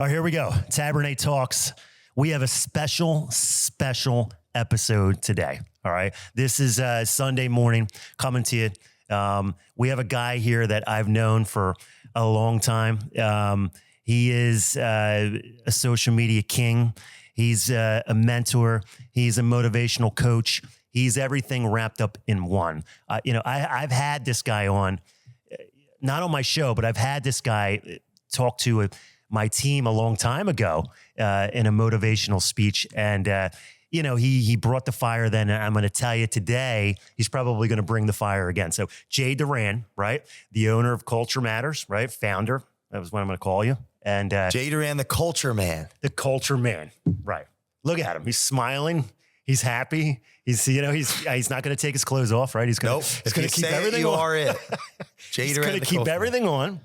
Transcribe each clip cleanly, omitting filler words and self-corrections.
All right, here we go. Taberne Talks. We have a special episode today. All right. This is Sunday morning coming to you. We have a guy here that I've known for a long time. He is a social media king. He's a mentor. He's a motivational coach. He's everything wrapped up in one. I've had this guy on, not on my show, but I've had this guy talk to my team a long time ago in a motivational speech. And, he brought the fire then. And I'm going to tell you today, he's probably going to bring the fire again. So Jay Doran, right? The owner of Culture Matters, right? Founder. That was what I'm going to call you. And Jay Doran, the culture man. The culture man. Right. Look at him. He's smiling. He's happy. He's not going to take his clothes off, right? He's going to keep everything on. You are it. Jay Doran, going to keep everything on,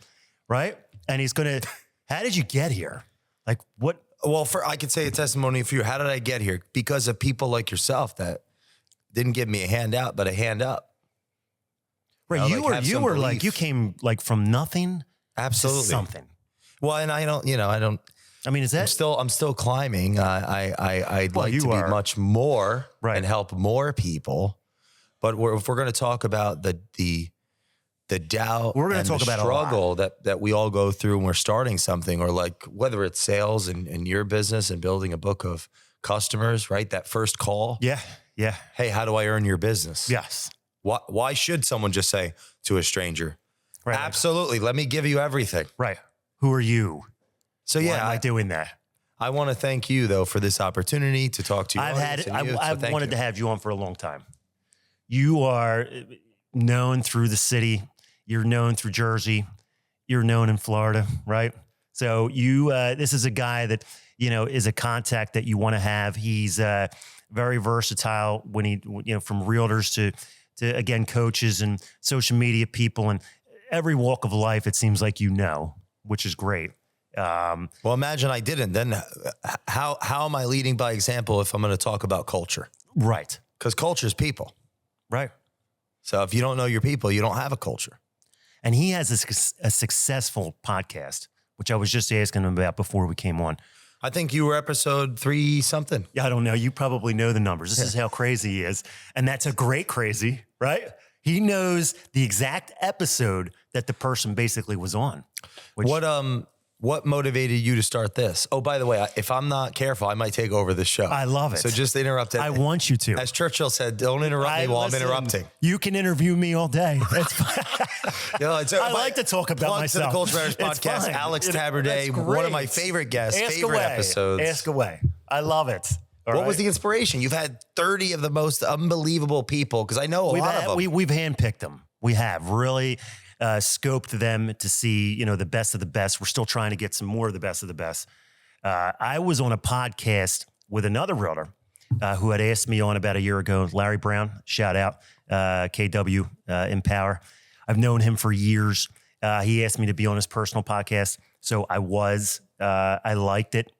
right? And he's going to, how did you get here? Like what? Well, I could say a testimony for you. How did I get here? Because of people like yourself that didn't give me a hand out, but a hand up. Right. You came like from nothing. Absolutely. To something. Well, and I mean, is that I'm still climbing. I'd like to be much more and help more people. But if we're going to talk about the doubt, we're going to talk about struggle that we all go through when we're starting something, or like whether it's sales and your business and building a book of customers, right? That first call. Yeah. Yeah. Hey, how do I earn your business? Yes. Why should someone just say to a stranger, right, absolutely, let me give you everything. Right. Who are you? So yeah, why am I doing that? I want to thank you though for this opportunity to talk to you. I've wanted to have you on for a long time. You are known through the city. You're known through Jersey. You're known in Florida, right? So this is a guy that, is a contact that you want to have. He's very versatile when from realtors to again, coaches and social media people and every walk of life, it seems like which is great. Well, imagine I didn't. Then how am I leading by example if I'm going to talk about culture? Right. Because culture is people. Right. So if you don't know your people, you don't have a culture. And he has a successful podcast, which I was just asking him about before we came on. I think you were episode 3 something. Yeah, I don't know. You probably know the numbers. This is how crazy he is. And that's a great crazy, right? He knows the exact episode that the person basically was on. What motivated you to start this? Oh, by the way, if I'm not careful, I might take over the show. I love it. So just interrupt it. I want you to. As Churchill said, don't interrupt me while I'm interrupting. You can interview me all day. That's fine. I like to talk about myself. To the Culture Matters podcast, Alex Taberne, one of my favorite guests, episodes. Ask away. I love it. What was the inspiration? You've had 30 of the most unbelievable people, because I know a lot of them. We've handpicked them. We have really scoped them to see, the best of the best. We're still trying to get some more of the best of the best. I was on a podcast with another realtor who had asked me on about a year ago, Larry Brown, shout out, KW Empower. I've known him for years. He asked me to be on his personal podcast. So I liked it.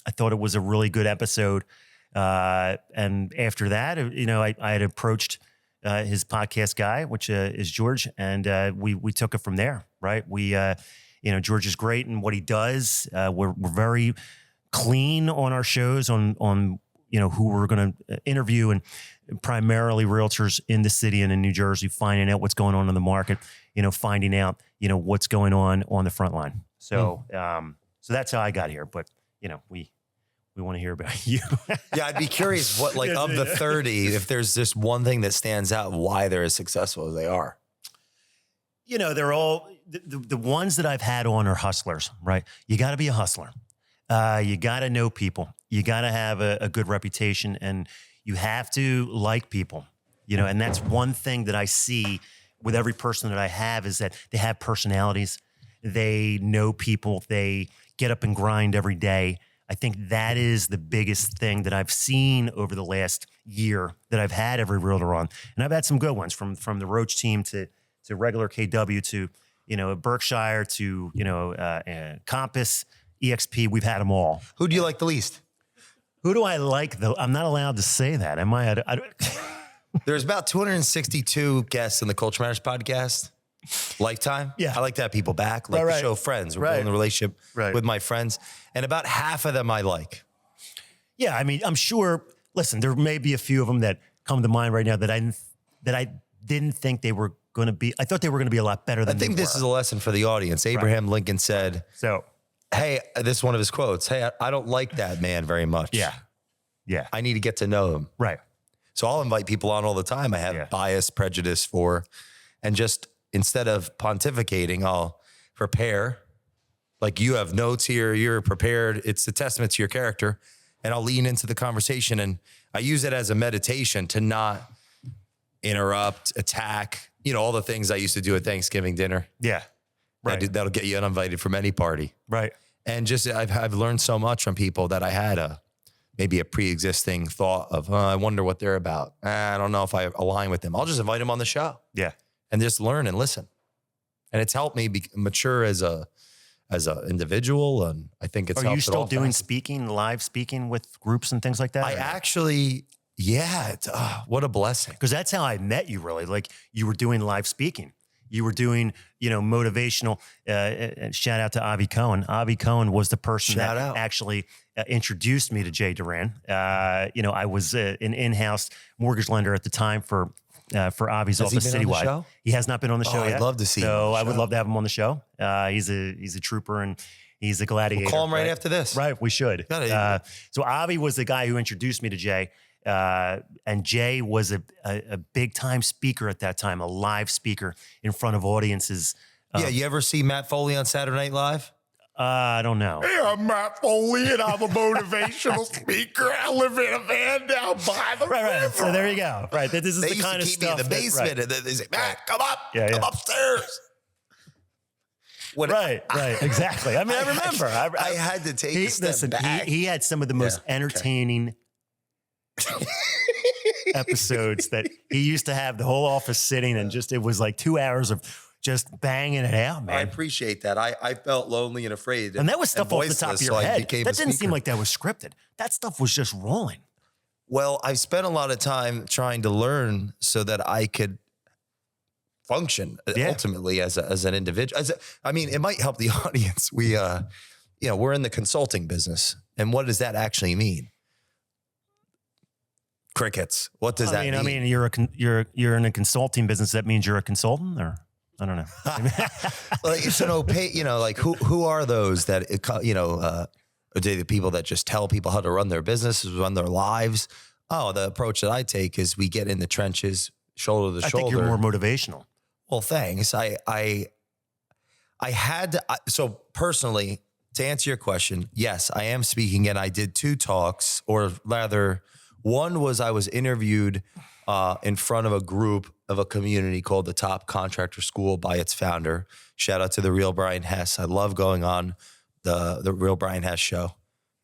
I thought it was a really good episode. And after that, I had approached his podcast guy, which is George, and we took it from there, right? George is great in what he does. We're very clean on our shows on who we're going to interview, and primarily realtors in the city and in New Jersey, finding out what's going on in the market, finding out, what's going on the front line. So, so that's how I got here. But, we want to hear about you. Yeah, I'd be curious what, of the 30, if there's just one thing that stands out, why they're as successful as they are. They're all, the ones that I've had on are hustlers, right? You got to be a hustler. You got to know people. You got to have a good reputation, and you have to like people, and that's one thing that I see with every person that I have is that they have personalities. They know people. They get up and grind every day. I think that is the biggest thing that I've seen over the last year that I've had every realtor on. And I've had some good ones from the Roach team to regular KW to, Berkshire to, Compass, EXP. We've had them all. Who do you like the least? Who do I like though? I'm not allowed to say that. Am I? There's about 262 guests in the Culture Matters podcast. lifetime. Yeah. I like to have people back, like to show friends, or building a relationship with my friends. And about half of them I like. Yeah, I mean, I'm sure, listen, there may be a few of them that come to mind right now that I didn't think they were going to be. I thought they were going to be a lot better than I think this is a lesson for the audience. Abraham Lincoln said, hey, this is one of his quotes. Hey, I don't like that man very much. Yeah. Yeah. I need to get to know him. Right. So I'll invite people on all the time I have bias, prejudice for, and just instead of pontificating, I'll prepare. Like you have notes here, you're prepared. It's a testament to your character. And I'll lean into the conversation. And I use it as a meditation to not interrupt, attack, all the things I used to do at Thanksgiving dinner. Yeah. Right. That'll get you uninvited from any party. Right. And just, I've learned so much from people that I had maybe a pre-existing thought of, I wonder what they're about. I don't know if I align with them. I'll just invite them on the show. Yeah. And just learn and listen. And it's helped me mature as an individual. And I think it's helped. Are you still doing live speaking with groups and things like that? I actually, what a blessing. Because that's how I met you, really. Like you were doing live speaking. You were doing, motivational. Shout out to Avi Cohen. Avi Cohen was the person actually introduced me to Jay Doran. I was an in-house mortgage lender at the time for Avi's office citywide. He has not been on the show yet. I'd love to see him. So I would love to have him on the show. He's a trooper and he's a gladiator. We'll call him right after this. Right, we should. So Avi was the guy who introduced me to Jay. And Jay was a big time speaker at that time, a live speaker in front of audiences. You ever see Matt Foley on Saturday Night Live? I don't know. Hey, I'm Matt Foley, and I'm a motivational speaker. I live in a van down by the river. Right. So there you go. Right. This is they the used kind to of keep stuff. Me in the basement, and then they say, Matt, come up. Come upstairs. Right. Exactly. I mean, I remember. I had to take a step back. He had some of the most entertaining episodes that he used to have the whole office sitting and it was like 2 hours of just banging it out, man. I appreciate that. I felt lonely and afraid. And that was stuff off the top of your head. That didn't seem like that was scripted. That stuff was just rolling. Well, I spent a lot of time trying to learn so that I could function ultimately as an individual. It might help the audience. We're in the consulting business. And what does that actually mean? Crickets. What does that mean? I mean, you're in a consulting business. That means you're a consultant, or I don't know. Who are those that the people that just tell people how to run their businesses, run their lives? Oh, the approach that I take is we get in the trenches, shoulder to shoulder. I think you're more motivational. Well, thanks. So personally, to answer your question, yes, I am speaking, and I did 2 talks, or rather. One was I was interviewed in front of a group of a community called the Top Contractor School by its founder. Shout out to the real Brian Hess. I love going on the real Brian Hess show.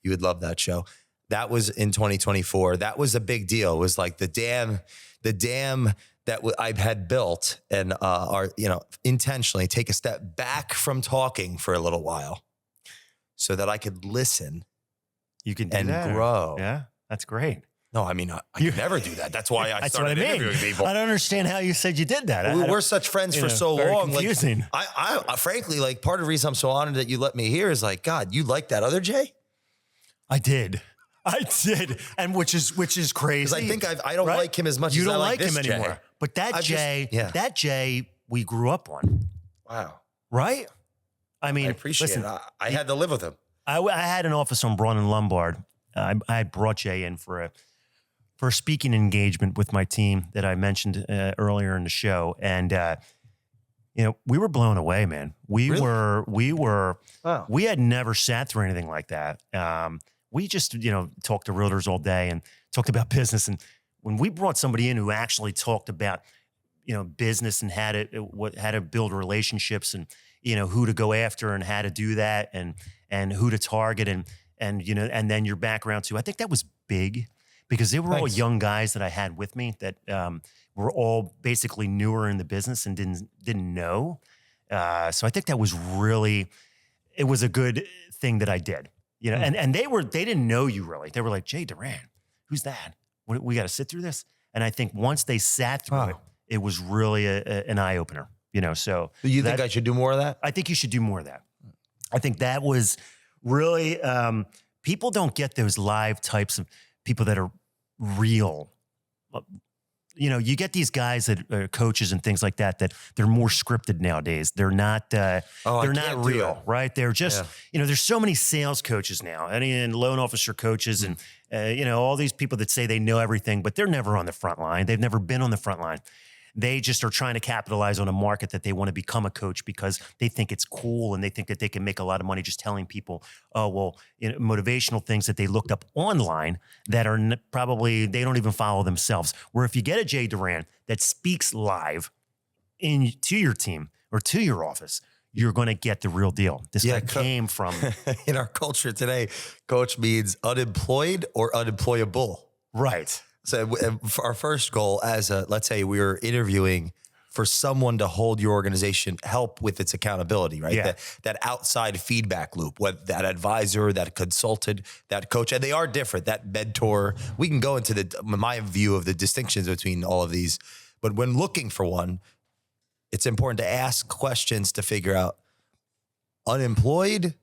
You would love that show. That was in 2024. That was a big deal. It was like the dam that I had built and intentionally take a step back from talking for a little while so that I could listen. You can do and that. Grow. Yeah, that's great. No, I mean, I could never do that. That's why I started interviewing people. I don't understand how you said you did that. We're such friends for so very long. Confusing. I frankly, part of the reason I'm so honored that you let me here is God, you like that other Jay? I did. And which is crazy. Because I think I don't like him as much as I like this him anymore. Jay. But that Jay we grew up on. Wow. Right? I mean, I appreciate it. I had to live with him. I had an office on Braun and Lombard. I brought Jay in for a speaking engagement with my team that I mentioned earlier in the show. And, we were blown away, man. We had never sat through anything like that. We just, talked to realtors all day and talked about business. And when we brought somebody in who actually talked about, business and how to build relationships and, who to go after and how to do that and who to target and then your background too. I think that was big. Because they were all young guys that I had with me that were all basically newer in the business and didn't know. So I think that was it was a good thing that I did. And they didn't know you really. They were like, Jay Doran, who's that? We got to sit through this. And I think once they sat through it was really an eye opener. So do you think I should do more of that? I think you should do more of that. I think that was really, people don't get those live types of people that are real. You get these guys that are coaches and things like that they're more scripted nowadays. They're not, they're not real, right? They're just, there's so many sales coaches now and loan officer coaches and, all these people that say they know everything, but they're never on the front line. They've never been on the front line. They just are trying to capitalize on a market that they want to become a coach because they think it's cool and they think that they can make a lot of money just telling people, motivational things that they looked up online that are probably, they don't even follow themselves. Where if you get a Jay Doran that speaks live to your team or to your office, you're going to get the real deal. This guy came from... In our culture today, coach means unemployed or unemployable. Right. So our first goal let's say we were interviewing for someone to hold your organization, help with its accountability, right? Yeah. That outside feedback loop, what that advisor, that consultant, that coach, and they are different, that mentor. We can go into my view of the distinctions between all of these, but when looking for one, it's important to ask questions to figure out unemployed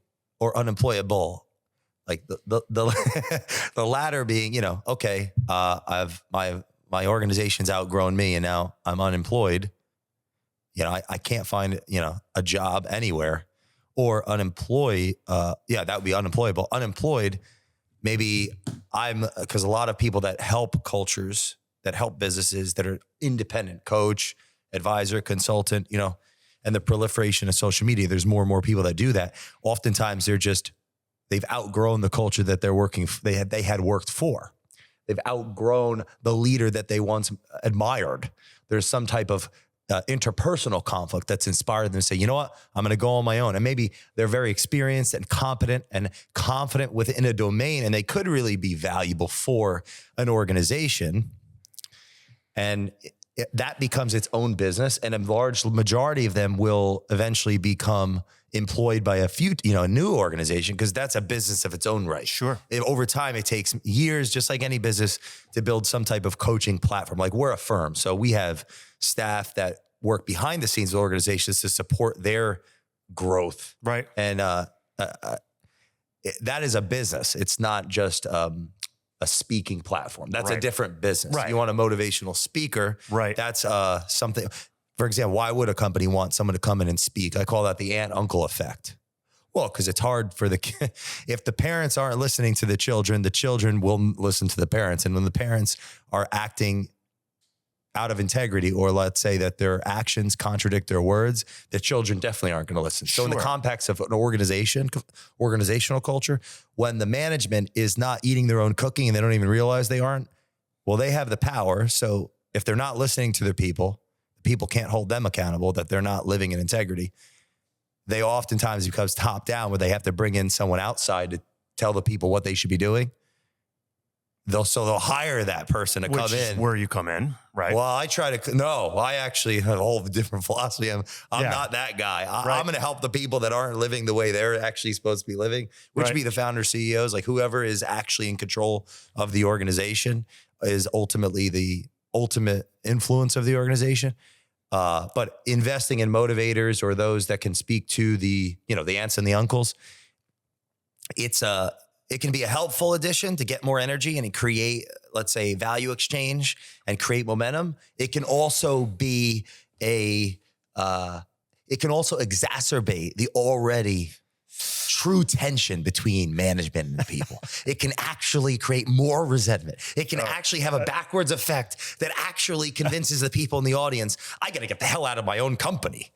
or unemployable. Like the latter being, okay, I've my organization's outgrown me and now I'm unemployed. I can't find, a job anywhere. Or unemployed, that would be unemployable. Unemployed, maybe because a lot of people that help cultures, that help businesses that are independent, coach, advisor, consultant, and the proliferation of social media, there's more and more people that do that. Oftentimes they've outgrown the culture that they had worked for. They've outgrown the leader that they once admired. There's some type of interpersonal conflict that's inspired them to say, you know what, I'm going to go on my own. And maybe they're very experienced and competent and confident within a domain, and they could really be valuable for an organization. And that becomes its own business. And a large majority of them will eventually become employed by a new organization, because that's a business of its own right. Sure. Over time, it takes years, just like any business, to build some type of coaching platform. Like we're a firm, so we have staff that work behind the scenes of organizations to support their growth. Right. And that is a business. It's not just a speaking platform. That's a different business. Right. You want a motivational speaker. Right. That's something. For example, why would a company want someone to come in and speak? I call that the aunt-uncle effect. Well, because it's hard for if the parents aren't listening to the children will listen to the parents. And when the parents are acting out of integrity, or let's say that their actions contradict their words, the children definitely aren't going to listen. So in the context of an organizational culture, when the management is not eating their own cooking and they don't even realize they aren't, well, they have the power. So if they're not listening to their people can't hold them accountable, that they're not living in integrity. They oftentimes becomes top down, where they have to bring in someone outside to tell the people what they should be doing. They'll hire that person to come in. Where you come in, right? Well, I actually have a whole different philosophy. I'm not that guy. I'm going to help the people that aren't living the way they're actually supposed to be living, which would be the founder CEOs, like whoever is actually in control of the organization is ultimately the ultimate influence of the organization. But investing in motivators or those that can speak to the aunts and the uncles, it can be a helpful addition to get more energy and create, let's say, value exchange and create momentum. It can also be it can also exacerbate the already true tension between management and the people. It can actually create more resentment. It can actually have a backwards effect that actually convinces the people in the audience, I got to get the hell out of my own company.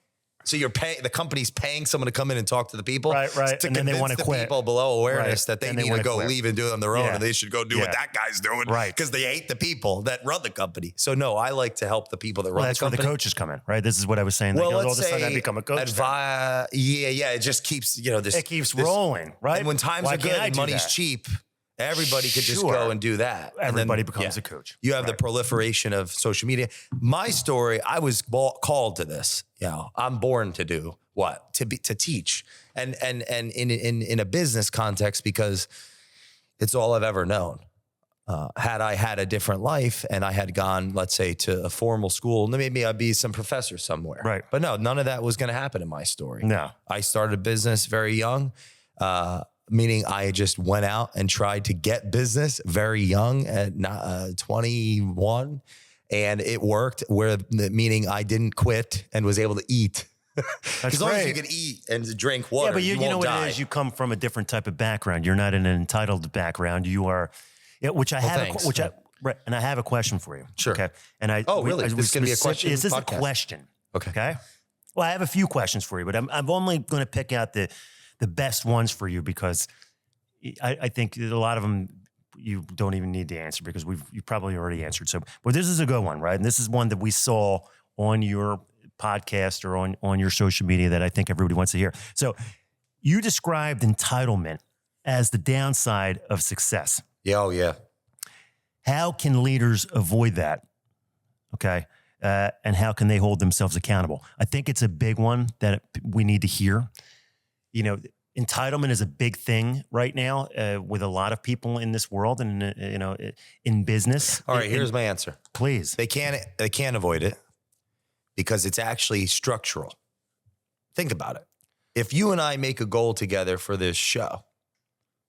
So the company's paying someone to come in and talk to the people, right? To and then they want to quit. People below awareness that they need to go leave and do it on their own, and they should go do what that guy's doing, right? Because they hate the people that run the company. So no, I like to help the people that run the company. That's where the coaches come in, right? This is what I was saying. Well, all of a sudden I become a coach. It just keeps it keeps rolling, right? And when times are good and money's cheap, everybody could just go and do that. Everybody becomes a coach. You have the proliferation of social media. My story, I was called to this. I'm born to do what? To teach. And in a business context, because it's all I've ever known. had I had a different life and I had gone, let's say, to a formal school, then maybe I'd be some professor somewhere. Right. But no, none of that was going to happen in my story. No. I started a business very young, meaning I just went out and tried to get business very young at 21, and it worked, meaning I didn't quit and was able to eat. As long as you can eat and drink water, but you know what it is. You come from a different type of background. You're not in an entitled background. You are, and I have a question for you. Sure. Okay. And really? This is going to be a question. Is this a question? Okay. Well, I have a few questions for you, but I'm only going to pick out the best ones for you because I think a lot of them you don't even need to answer because you probably already answered. So, but this is a good one, right? And this is one that we saw on your podcast or on your social media that I think everybody wants to hear. So, you described entitlement as the downside of success. Yeah, oh yeah. How can leaders avoid that? Okay. And how can they hold themselves accountable? I think it's a big one that we need to hear. You know, entitlement is a big thing right now with a lot of people in this world and, in business. All right, here's my answer. Please. They can't avoid it because it's actually structural. Think about it. If you and I make a goal together for this show,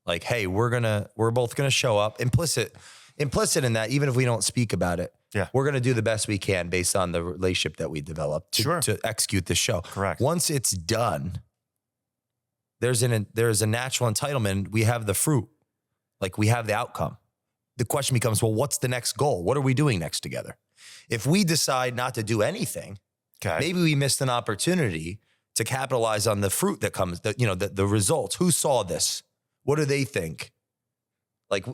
like, hey, we're both gonna show up. Implicit in that, even if we don't speak about it, we're gonna do the best we can based on the relationship that we developed to execute this show. Correct. Once it's done, there's a natural entitlement. We have the fruit, like we have the outcome. The question becomes, well, what's the next goal? What are we doing next together? If we decide not to do anything, maybe we missed an opportunity to capitalize on the fruit that comes, the results. Who saw this? What do they think? Like,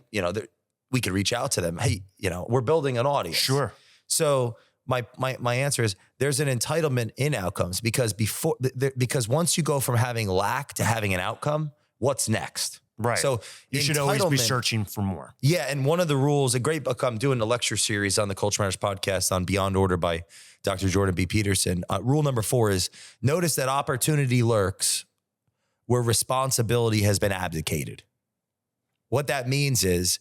we could reach out to them. Hey, we're building an audience. Sure. So my answer is there's an entitlement in outcomes because once you go from having lack to having an outcome, what's next? Right. So you should always be searching for more. Yeah. And one of the rules, a great book, I'm doing a lecture series on the Culture Matters podcast on Beyond Order by Dr. Jordan B. Peterson. Rule number 4 is notice that opportunity lurks where responsibility has been abdicated. What that means is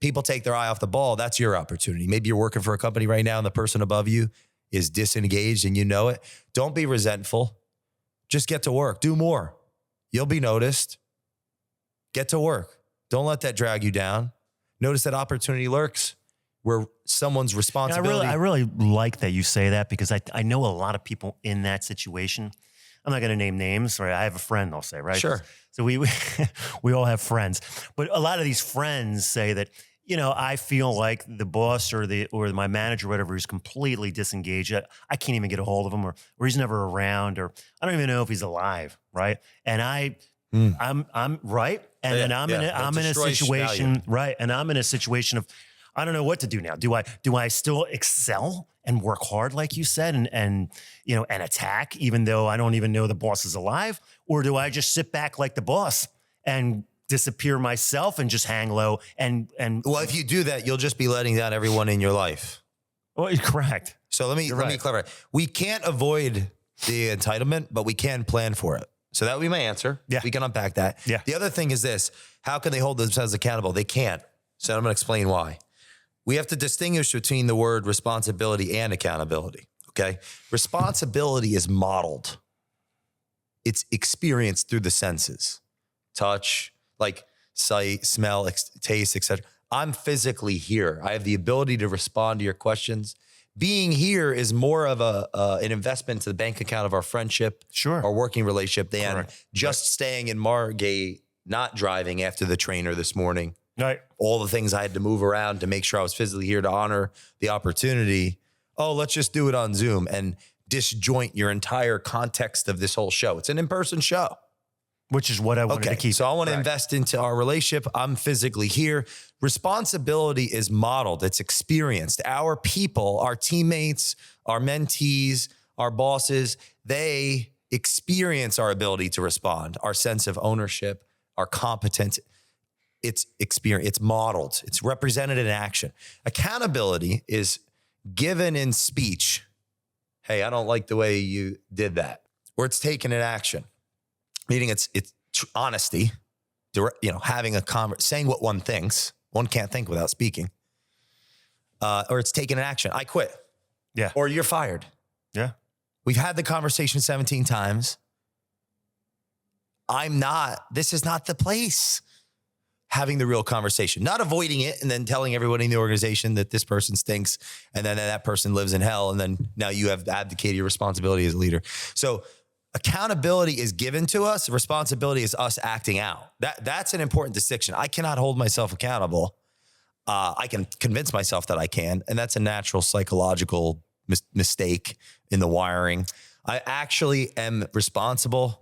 people take their eye off the ball. That's your opportunity. Maybe you're working for a company right now and the person above you is disengaged and you know it. Don't be resentful. Just get to work. Do more. You'll be noticed. Get to work. Don't let that drag you down. Notice that opportunity lurks where someone's responsibility. I really like that you say that because I know a lot of people in that situation. I'm not going to name names, right? I have a friend, I'll say, right? Sure. So we all have friends, but a lot of these friends say that, I feel like the boss or my manager, or whatever, is completely disengaged. I can't even get a hold of him, or he's never around, or I don't even know if he's alive, right? And I'm right, and then I'm in a situation, value. Right, and I'm in a situation of I don't know what to do now. Do I still excel and work hard, like you said, and attack, even though I don't even know the boss is alive? Or do I just sit back like the boss and disappear myself and just hang low? And well, if you do that, you'll just be letting down everyone in your life. Well, correct. So let me clarify. We can't avoid the entitlement, but we can plan for it. So that would be my answer. Yeah. We can unpack that. Yeah. The other thing is this: how can they hold themselves accountable? They can't. So I'm going to explain why. We have to distinguish between the word responsibility and accountability, okay? Responsibility is modeled. It's experienced through the senses. Touch, like sight, smell, taste, etc. I'm physically here. I have the ability to respond to your questions. Being here is more of an investment to the bank account of our friendship, our working relationship, than just staying in Margate, not driving after the trainer this morning. Right. All the things I had to move around to make sure I was physically here to honor the opportunity. Oh, let's just do it on Zoom and disjoint your entire context of this whole show. It's an in-person show. Which is what I wanted to keep. So I want to invest into our relationship. I'm physically here. Responsibility is modeled. It's experienced. Our people, our teammates, our mentees, our bosses, they experience our ability to respond, our sense of ownership, our competence. It's experience. It's modeled. It's represented in action. Accountability is given in speech. Hey, I don't like the way you did that. Or it's taken in action. Meaning it's honesty. having saying what one thinks. One can't think without speaking. Or it's taking an action. I quit. Yeah. Or you're fired. Yeah. We've had the conversation 17 times. This is not the place. Having the real conversation, not avoiding it and then telling everybody in the organization that this person stinks and then that person lives in hell. And then now you have abdicated your responsibility as a leader. So accountability is given to us. Responsibility is us acting out. That's an important distinction. I cannot hold myself accountable. I can convince myself that I can. And that's a natural psychological mistake in the wiring. I actually am responsible.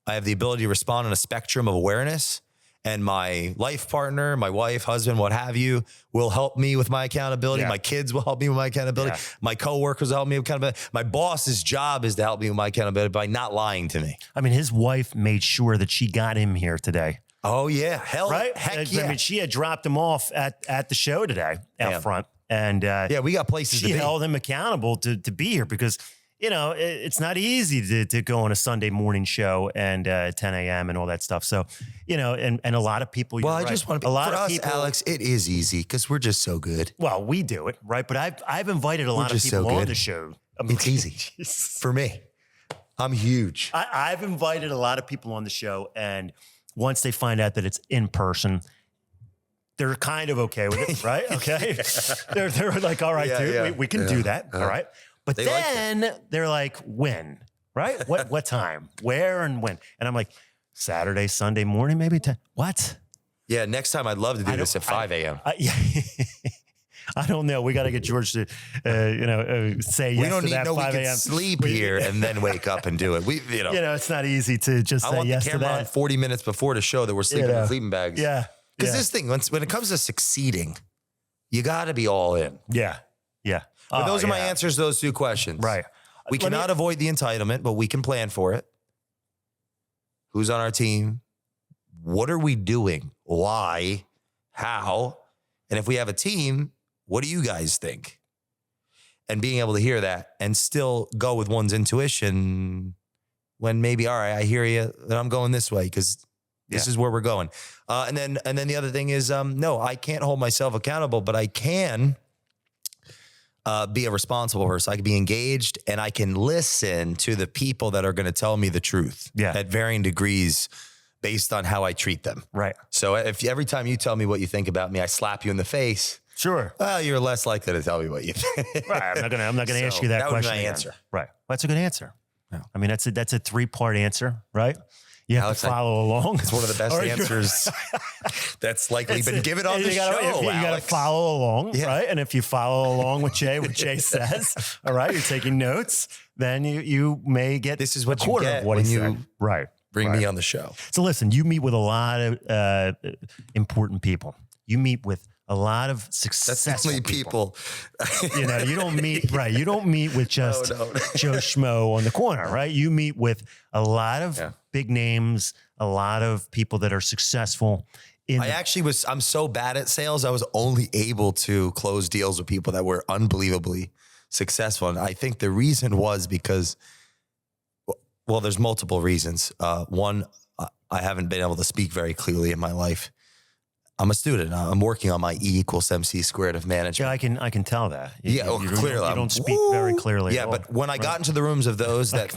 I have the ability to respond on a spectrum of awareness. And my life partner, my wife, husband, what have you, will help me with my accountability. Yeah. My kids will help me with my accountability. Yeah. My coworkers will help me with accountability. My boss's job is to help me with my accountability by not lying to me. I mean, his wife made sure that she got him here today. Oh, yeah. Heck yeah. I mean, she had dropped him off at the show today out front. And we got places to be. She held him accountable to be here because, it's not easy to go on a Sunday morning show and 10 a.m. and all that stuff. So, and a lot of people. Well, I just want to be, for us, Alex, it is easy because we're just so good. Well, we do it, right? But I've invited a lot of people on the show. It's easy for me. I'm huge. I've invited a lot of people on the show, and once they find out that it's in person, they're kind of okay with it, right? Okay. They're like, all right, dude, we can do that. All right. But then they're like, when, right? What time, where and when? And I'm like, Saturday, Sunday morning, maybe. What? Yeah. Next time I'd love to do this at 5 a.m. Yeah. I don't know. We got to get George to, say yes. We don't to need that 5 we can sleep here and then wake up and do it. It's not easy to just say yes to that. I want the camera on 40 minutes before the show that we're sleeping in sleeping bags. Yeah. Because this thing, when it comes to succeeding, you got to be all in. Yeah. Yeah. But those are my answers to those two questions. Right. We cannot avoid the entitlement, but we can plan for it. Who's on our team? What are we doing? Why? How? And if we have a team, what do you guys think? And being able to hear that and still go with one's intuition when maybe, all right, I hear you, and I'm going this way because this is where we're going. And then the other thing is, no, I can't hold myself accountable, but I can be a responsible person. I can be engaged and I can listen to the people that are going to tell me the truth at varying degrees based on how I treat them. Right. So if every time you tell me what you think about me, I slap you in the face. Sure. Well, you're less likely to tell me what you think. Right. I'm not gonna ask you that question. That was my again. answer. Right. Well, that's a good answer. Yeah. I mean, that's a 3-part answer, right? You have to follow along. It's one of the best answers that's likely been given on the show. You got to follow along, right? And if you follow along with Jay, what Jay says, all right, you're taking notes, then you may get this is what a quarter you get of what when he you said. Right. Bring me on the show. So listen, you meet with a lot of important people. You meet with a lot of successful people. You don't meet, right. You don't meet with just Joe Schmo on the corner, right? You meet with a lot of big names, a lot of people that are successful. I'm so bad at sales. I was only able to close deals with people that were unbelievably successful. And I think the reason was because, well, there's multiple reasons. One, I haven't been able to speak very clearly in my life. I'm a student. I'm working on my E=MC² of management. Yeah, I can tell that. Clearly. You don't speak very clearly. Yeah, but when I got into the rooms of those that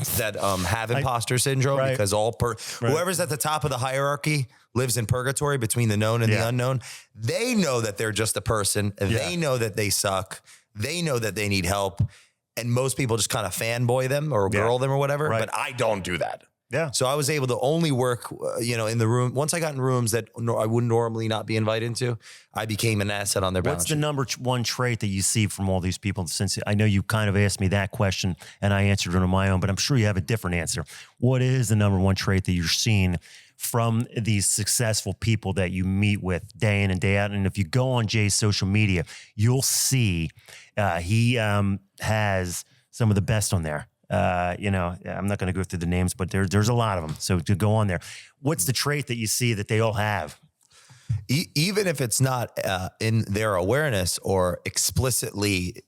have imposter syndrome, because whoever's at the top of the hierarchy lives in purgatory between the known and the unknown, they know that they're just a person. They know that they suck. They know that they need help. And most people just kind of fanboy them or girl them or whatever. Right. But I don't do that. Yeah. So I was able to only work, in the room. Once I got in rooms that I would normally not be invited into, I became an asset on their balance sheet. What's the number one trait that you see from all these people? Since I know you kind of asked me that question and I answered it on my own, but I'm sure you have a different answer. What is the number one trait that you're seeing from these successful people that you meet with day in and day out? And if you go on Jay's social media, you'll see he has some of the best on there. I'm not going to go through the names, but there's a lot of them. So to go on there, what's the trait that you see that they all have? Even if it's not in their awareness or explicitly,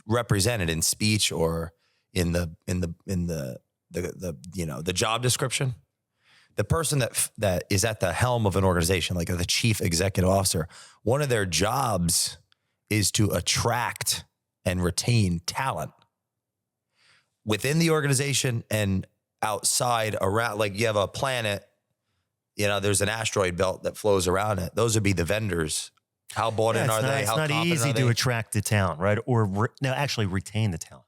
represented in speech or in the job description, the person that is at the helm of an organization, like the chief executive officer, one of their jobs is to attract and retain talent within the organization and outside around. Like you have a planet, there's an asteroid belt that flows around it. Those would be the vendors. How bought in are they? It's not easy to attract the talent, right? Or actually retain the talent.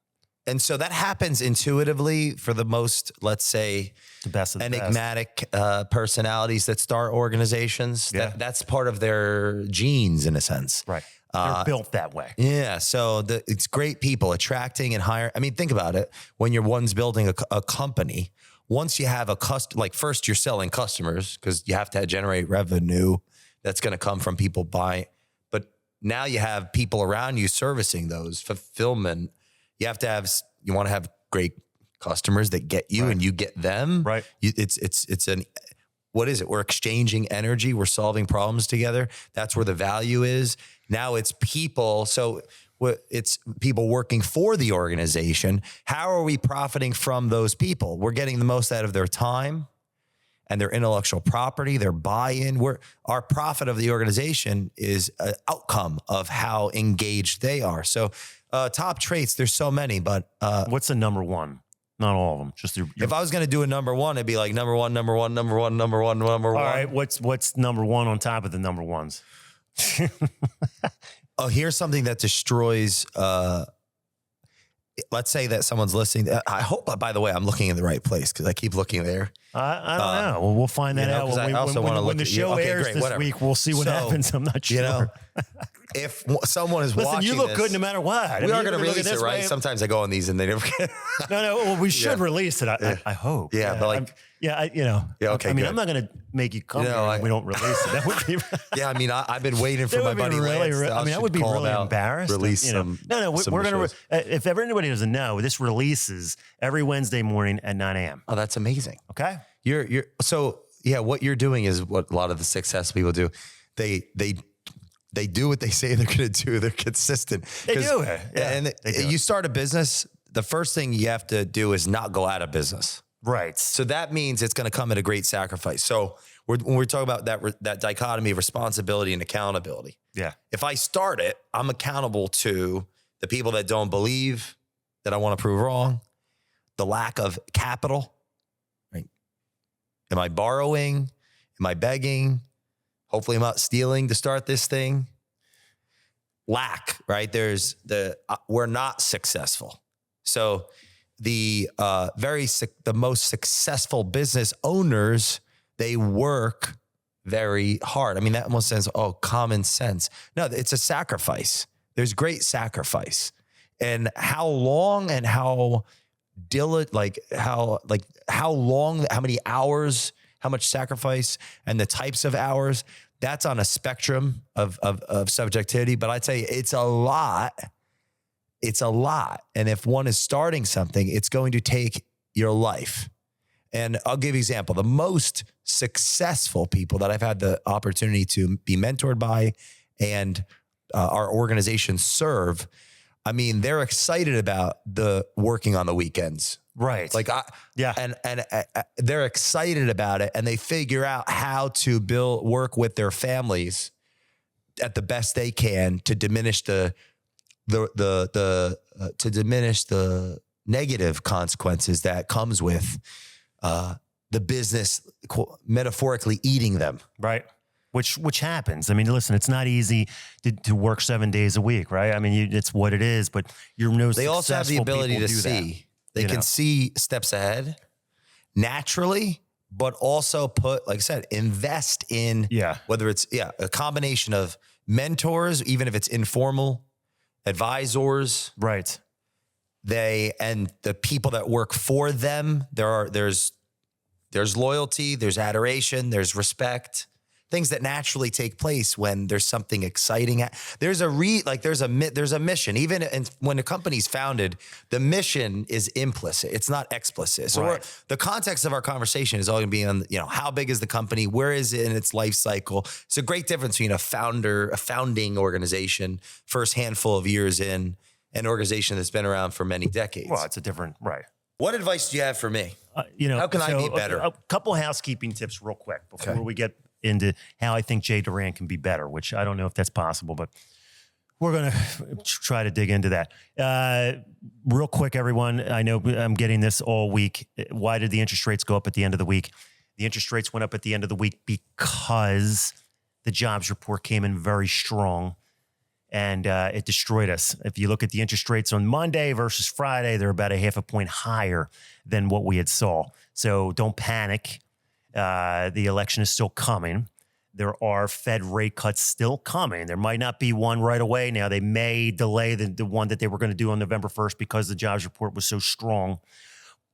And so that happens intuitively for the most, let's say, the best of the enigmatic personalities that start organizations. Yeah. That's part of their genes in a sense. Right. They're built that way. Yeah. So it's great people attracting and hiring. I mean, think about it. When you're one's building a company, once you have like first you're selling customers because you have to generate revenue that's going to come from people buying. But now you have people around you servicing those fulfillment. You want to have great customers that get you and you get them. Right. What is it? We're exchanging energy. We're solving problems together. That's where the value is. Now it's people. So it's people working for the organization. How are we profiting from those people? We're getting the most out of their time and their intellectual property, their buy-in. Our profit of the organization is an outcome of how engaged they are. So top traits, there's so many, but what's the number one? Not all of them. Just if I was going to do a number one, it'd be like number one. All right, what's number one on top of the number ones? Oh, here's something that destroys. Let's say that someone's listening. I hope, by the way, I'm looking in the right place because I keep looking there. I don't know. Well, we'll find that out when the show airs this week. We'll see what happens. I'm not sure. If someone is watching, you look good no matter what. We are going to release it, right? Sometimes I go on these and they never get. No. Well, we should release it. I hope. Yeah, but like. Okay. I mean, I'm not going to make you come here if we don't release it. That would be. Yeah, I mean, I've been waiting for my buddy Lance. I would be really embarrassed. Release some. No. We're going to. If ever anybody doesn't know, this releases every Wednesday morning at 9 a.m. Oh, that's amazing. Okay. What you're doing is what a lot of the successful people do. They do what they say they're going to do. They're consistent. They do it. Yeah, and you start a business, the first thing you have to do is not go out of business. Right. So that means it's going to come at a great sacrifice. So when we're talking about that dichotomy of responsibility and accountability. Yeah. If I start it, I'm accountable to the people that don't believe, that I want to prove wrong, the lack of capital. Right? Am I borrowing? Am I begging? Hopefully I'm not stealing to start this thing. Lack, right? We're not successful. So the most successful business owners, they work very hard. I mean, that almost says, common sense. No, it's a sacrifice. There's great sacrifice. And how long and how long, how many hours, how much sacrifice and the types of hours, that's on a spectrum of subjectivity. But I'd say it's a lot. It's a lot. And if one is starting something, it's going to take your life. And I'll give you an example. The most successful people that I've had the opportunity to be mentored by and our organization serve, I mean, they're excited about the working on the weekends. Right. And they're excited about it, and they figure out how to work with their families at the best they can to diminish the negative consequences that comes with the business metaphorically eating them. Right. Which happens. I mean, listen, it's not easy to work 7 days a week, right? I mean, it's what it is, but they also have the ability to see. They can see steps ahead naturally, but also put, like I said, invest in whether it's a combination of mentors, even if it's informal, advisors. Right. And the people that work for them, there's loyalty, there's adoration, there's respect. Things that naturally take place when there's something exciting. There's a mission. Even when a company's founded, the mission is implicit. It's not explicit. So the context of our conversation is all going to be on, how big is the company? Where is it in its life cycle? It's a great difference between a founding organization, first handful of years in, an organization that's been around for many decades. Well, it's a different, right. What advice do you have for me? how can I be better? A couple housekeeping tips real quick before we get into how I think Jay Doran can be better, which I don't know if that's possible, but we're going to try to dig into that. Real quick, everyone, I know I'm getting this all week. Why did the interest rates go up at the end of the week? The interest rates went up at the end of the week because the jobs report came in very strong and it destroyed us. If you look at the interest rates on Monday versus Friday, they're about a half a point higher than what we had saw. So don't panic. The election is still coming. There are Fed rate cuts still coming. There might not be one right away. Now, they may delay the one that they were going to do on November 1st because the jobs report was so strong.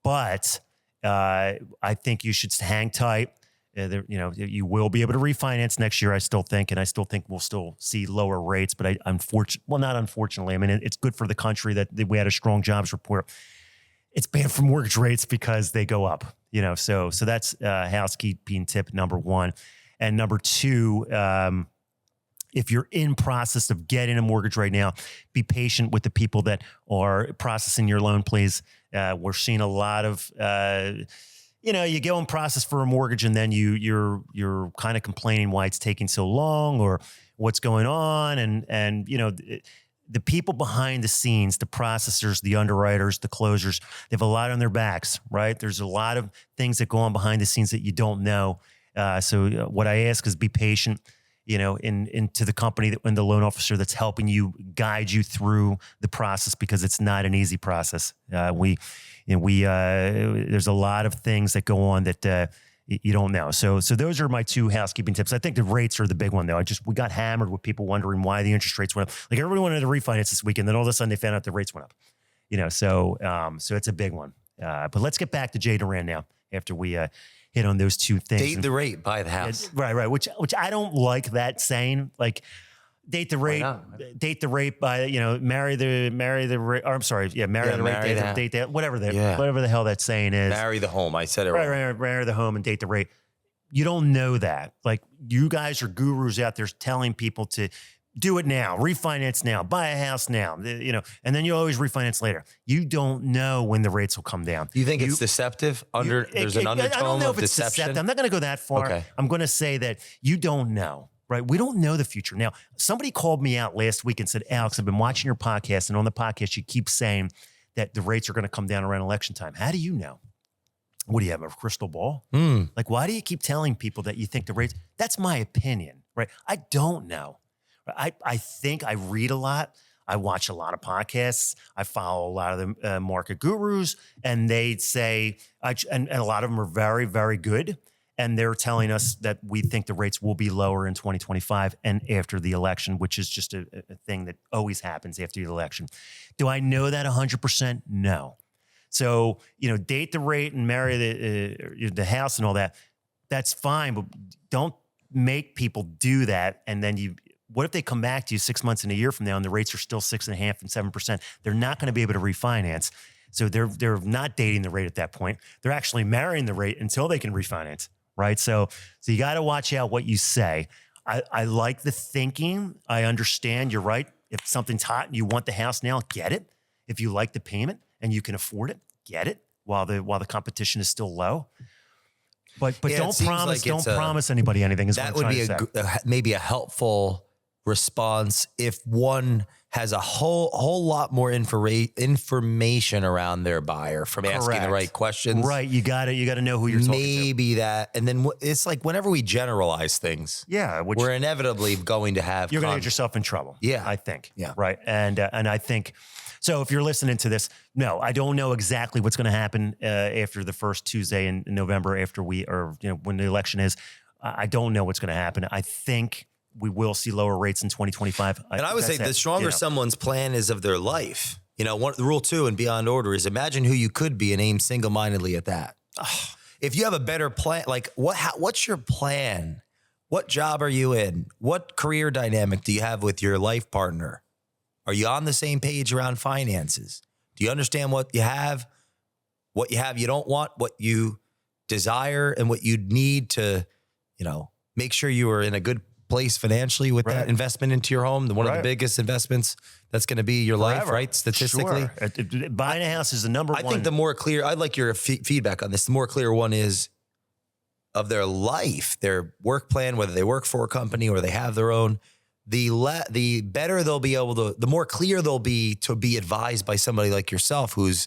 But I think you should hang tight. You will be able to refinance next year, I still think. And I still think we'll still see lower rates. But not unfortunately. I mean, it's good for the country that we had a strong jobs report. It's bad for mortgage rates because they go up. So that's housekeeping tip number one. And number two, if you're in process of getting a mortgage right now, be patient with the people that are processing your loan, please. We're seeing a lot of, you go in process for a mortgage and then you're kind of complaining why it's taking so long or what's going on. And the people behind the scenes, the processors, the underwriters, the closers, they have a lot on their backs, right? There's a lot of things that go on behind the scenes that you don't know. So what I ask is be patient, into the company and the loan officer that's helping you guide you through the process because it's not an easy process. There's a lot of things that go on that you don't know. So those are my two housekeeping tips. I think the rates are the big one though. We got hammered with people wondering why the interest rates went up. Like everybody wanted to refinance this weekend, then all of a sudden they found out the rates went up. So it's a big one. But let's get back to Jay Doran now after we hit on those two things. Date the rate, buy the house. Right. Which I don't like that saying. Like, date the rate by marry the rate. Or I'm sorry, marry the rate, date that, whatever the hell that saying is. Marry the home. I said it right. Marry the home and date the rate. You don't know that. Like, you guys are gurus out there telling people to do it now, refinance now, buy a house now, and then you always refinance later. You don't know when the rates will come down. Do you think it's deceptive? There's an undertone I don't know if it's deception? Deceptive. I'm not going to go that far. Okay. I'm going to say that you don't know, right? We don't know the future. Now, somebody called me out last week and said, Alex, I've been watching your podcast, and on the podcast, you keep saying that the rates are going to come down around election time. How do you know? What do you have, a crystal ball? Like, why do you keep telling people that you think the rates? That's my opinion, right? I don't know. I think I read a lot. I watch a lot of podcasts. I follow a lot of the market gurus, and they say, and a lot of them are very, very good. And they're telling us that we think the rates will be lower in 2025 and after the election, which is just a thing that always happens after the election. Do I know that 100%? No. So, date the rate and marry the house and all that. That's fine, but don't make people do that. And then what if they come back to you 6 months and a year from now and the rates are still 6.5% and 7%? They're not going to be able to refinance. So they're not dating the rate at that point. They're actually marrying the rate until they can refinance, right? So you got to watch out what you say. I like the thinking. I understand. You're right. If something's hot and you want the house now, get it. If you like the payment and you can afford it, get it while the competition is still low. But don't promise anybody anything. That would be maybe a helpful response if one has a whole lot more information around their buyer from asking the right questions. Right. You got to know who you're talking to. Maybe that. And then it's like whenever we generalize things, we're inevitably going to have. You're going to get yourself in trouble. Yeah. I think. Yeah. Right. And I think, so if you're listening to this, no, I don't know exactly what's going to happen after the first Tuesday in November when the election is. I don't know what's going to happen. I think we will see lower rates in 2025. And I would say the stronger someone's plan is of their life. The rule 2 in Beyond Order is imagine who you could be and aim single-mindedly at that. If you have a better plan, like what's your plan? What job are you in? What career dynamic do you have with your life partner? Are you on the same page around finances? Do you understand what you have you don't want, what you desire, and what you need to, make sure you are in a good place financially with that investment into your home. One of the biggest investments that's going to be your life, right? Statistically. Sure. Buying a house is the number one. I think the more clear, I'd like your feedback on this. The more clear one is of their life, their work plan, whether they work for a company or they have their own, the better they'll be able to, the more clear they'll be to be advised by somebody like yourself who's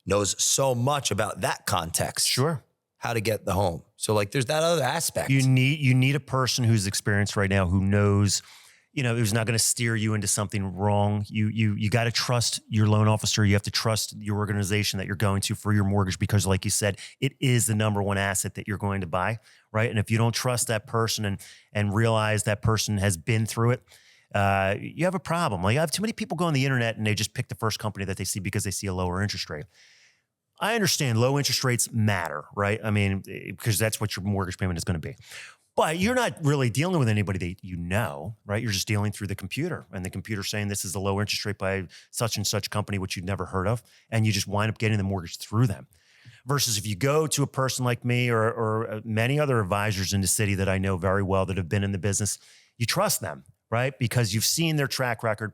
knows so much about that context. Sure. How to get the home. So like there's that other aspect. You need a person who's experienced right now who knows, who's not going to steer you into something wrong. You got to trust your loan officer. You have to trust your organization that you're going to for your mortgage, because like you said, it is the number one asset that you're going to buy, right? And if you don't trust that person and realize that person has been through it, you have a problem. Like I have too many people go on the internet and they just pick the first company that they see because they see a lower interest rate. I understand low interest rates matter, right? I mean, because that's what your mortgage payment is going to be. But you're not really dealing with anybody that you know, right? You're just dealing through the computer, and the computer's saying this is a low interest rate by such and such company, which you've never heard of, and you just wind up getting the mortgage through them. Versus if you go to a person like me or many other advisors in the city that I know very well that have been in the business, you trust them, right? Because you've seen their track record.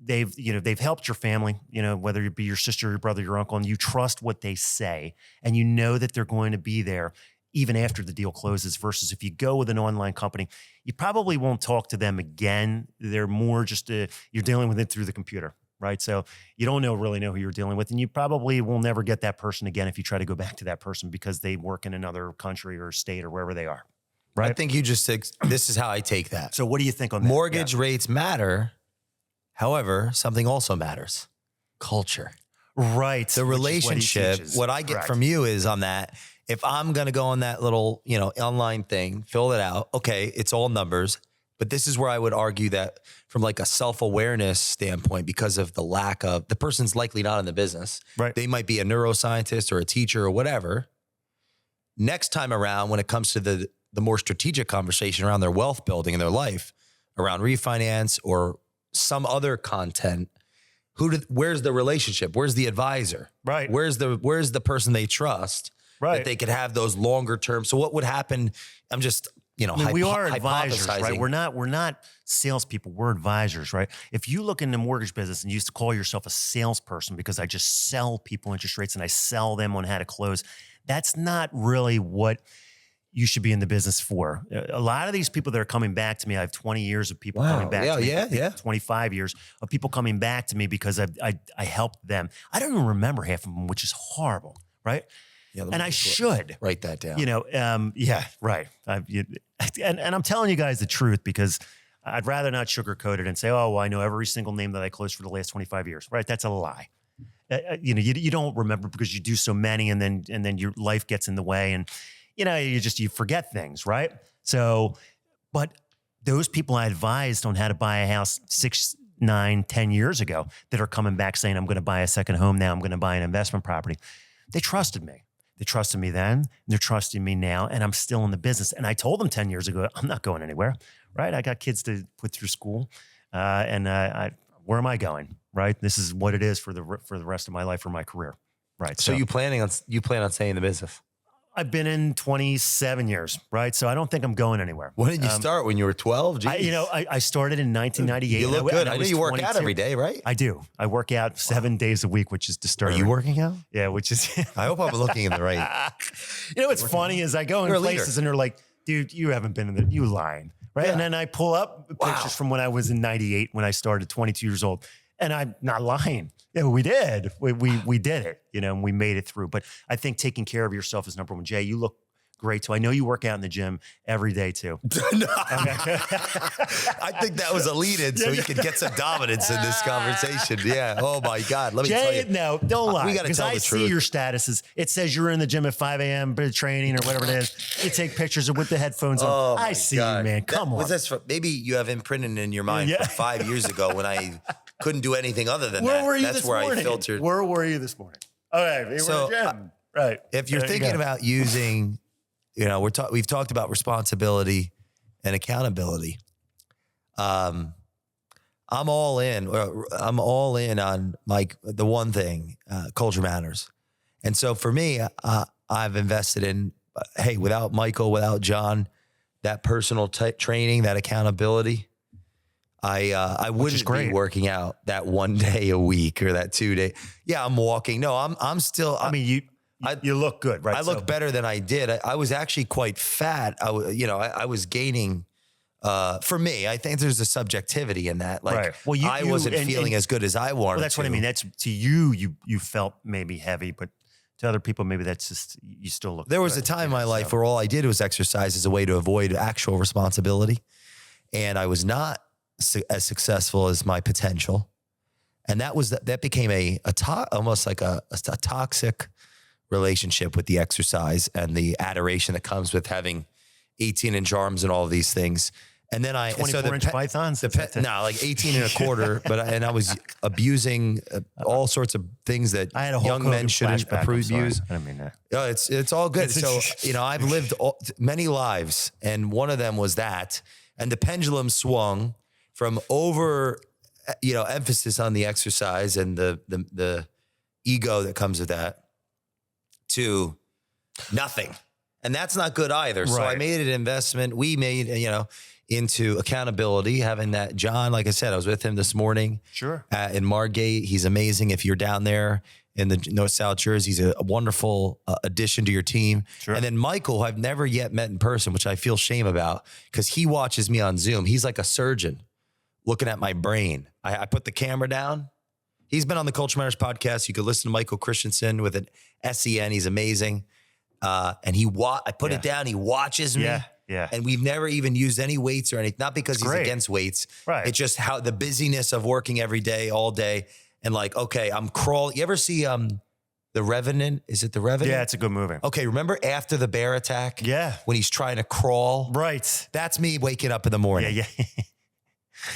They've helped your family, whether it be your sister, your brother, your uncle, and you trust what they say, and you know that they're going to be there even after the deal closes. Versus if you go with an online company, you probably won't talk to them again. They're more just you're dealing with it through the computer, right? So you don't really know who you're dealing with, and you probably will never get that person again if you try to go back to that person because they work in another country or state or wherever they are, right? I think you just this is how I take that. So what do you think on that? Mortgage rates matter. However, something also matters. Culture. Right. The relationship. What I get from you is on that. If I'm going to go on that little, online thing, fill it out. Okay. It's all numbers, but this is where I would argue that from like a self-awareness standpoint, because of the lack of, the person's likely not in the business. Right. They might be a neuroscientist or a teacher or whatever. Next time around, when it comes to the more strategic conversation around their wealth building in their life, around refinance or some other content, where's the relationship? Where's the advisor? Right. Where's the person they trust? Right. That they could have those longer term. So what would happen? I'm just, we are advisors, right? We're not salespeople. We're advisors, right? If you look in the mortgage business and you used to call yourself a salesperson because I just sell people interest rates and I sell them on how to close, that's not really what you should be in the business for. A lot of these people that are coming back to me, I have 20 years of people coming back to me. Yeah. 25 years of people coming back to me because I helped them. I don't even remember half of them, which is horrible, right? Yeah, and I should. Write that down. Yeah, right. And I'm telling you guys the truth because I'd rather not sugarcoat it and say, oh, well, I know every single name that I closed for the last 25 years, right? That's a lie. You don't remember because you do so many and then your life gets in the way and, you forget things, right? So, but those people I advised on how to buy a house 6, 9, 10 years ago that are coming back saying, I'm going to buy a second home now, I'm going to buy an investment property. They trusted me. They trusted me then, and they're trusting me now, and I'm still in the business. And I told them 10 years ago, I'm not going anywhere, right? I got kids to put through school, and where am I going, right? This is what it is for the rest of my life or my career, right? So you plan on staying in the business? I've been in 27 years, right? So I don't think I'm going anywhere. When did you start? When you were 12? I started in 1998. You look good. I know you work out every day, right? I do. I work out 7 days a week, which is disturbing. Are you working out? Yeah, which is... I hope I'm looking in the right... What's funny is I go in places and they're like, dude, you haven't been in the... You lying, right? Yeah. And then I pull up pictures from when I was in 98, when I started, 22 years old. And I'm not lying. Yeah, we did. We did it, and we made it through. But I think taking care of yourself is number one. Jay, you look great too. I know you work out in the gym every day too. I think that was a lead-in so you could get some dominance in this conversation. Yeah. Oh my God. Let me tell you. No, don't lie. We got to tell the truth. I see your statuses. It says you're in the gym at 5 a.m. training or whatever it is. You take pictures with the headphones on. I see you, man. Come on. Maybe you have imprinted in your mind from 5 years ago when I couldn't do anything other than that. Where were you this morning? I filtered. Where were you this morning? Okay. So, right. If you're thinking about using... we've talked about responsibility and accountability. I'm all in. I'm all in on the one thing, culture matters. And so for me, I've invested in, without Michael, without John, that personal training, that accountability, I wouldn't be working out that 1 day a week or that 2 day. Yeah, I'm walking. No, I'm still. I mean, you look good, right? I look better than I did. I was actually quite fat. I was gaining. For me, I think there's a subjectivity in that. Like, right. Well, I wasn't feeling as good as I wanted. Well, that's what I mean. That's to you. You felt maybe heavy, but to other people, maybe that's just you still look. There was a time in my life where all I did was exercise as a way to avoid actual responsibility, and I was not as successful as my potential, and that became almost like a toxic relationship with the exercise and the adoration that comes with having 18-inch arms and all of these things. And then 24-inch pythons? Like 18 and a quarter. And I was abusing all sorts of things that young men shouldn't abuse. I don't mean that. No, it's all good. So, I've lived many lives, and one of them was that. And the pendulum swung from emphasis on the exercise and the ego that comes with that to nothing. And that's not good either. Right. So I made an investment. We made, into accountability, having that. John, like I said, I was with him this morning. Sure. In Margate. He's amazing. If you're down there in the North-South Jersey, he's a wonderful addition to your team. Sure. And then Michael, who I've never yet met in person, which I feel shame about because he watches me on Zoom. He's like a surgeon looking at my brain. I put the camera down. He's been on the Culture Matters podcast. You could listen to Michael Christensen with an SEN. He's amazing. And I put it down. He watches me. Yeah. And we've never even used any weights or anything. Not because he's against weights. Right. It's just how the busyness of working every day, all day. And like, okay, I'm crawling. You ever see The Revenant? Is it The Revenant? Yeah, it's a good movie. Okay, remember after the bear attack? Yeah. When he's trying to crawl? Right. That's me waking up in the morning. Yeah.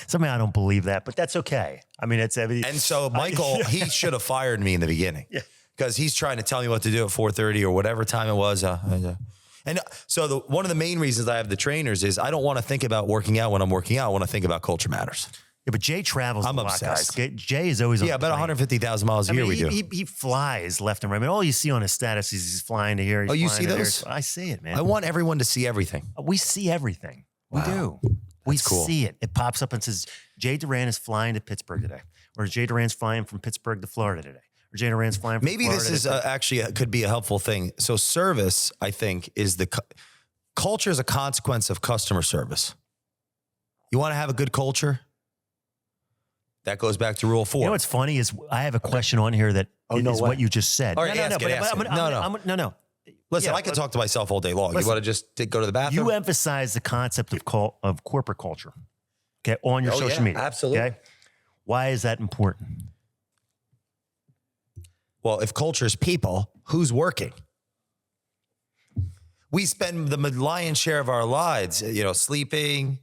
Somehow I don't believe that, but that's okay. I mean, it's heavy. And so Michael, he should have fired me in the beginning. Yeah. Because he's trying to tell me what to do at 4:30 or whatever time it was. And so one of the main reasons I have the trainers is I don't want to think about working out when I'm working out. I want to think about Culture Matters. Yeah, but Jay travels I'm a lot, obsessed. guys. Jay is always on about 150,000 miles a year we do. He flies left and right. I mean, all you see on his status is he's flying to here. You see those? I see it, man. I want everyone to see everything. We see everything. Wow. We do. We see it. It pops up and says, Jay Doran is flying to Pittsburgh today. Or Jay Doran's flying from Pittsburgh to Florida today. Or Jay Doran's flying from Maybe Florida this is actually could be a helpful thing. So service, I think, is culture is a consequence of customer service. You want to have a good culture? That goes back to rule 4. You know what's funny is I have a question on here that is what you just said. All right, no. Listen, I can talk to myself all day long. You want to just go to the bathroom? You emphasize the concept of corporate culture, okay, on your social media. Absolutely. Okay? Why is that important? Well, if culture is people, who's working? We spend the lion's share of our lives, sleeping,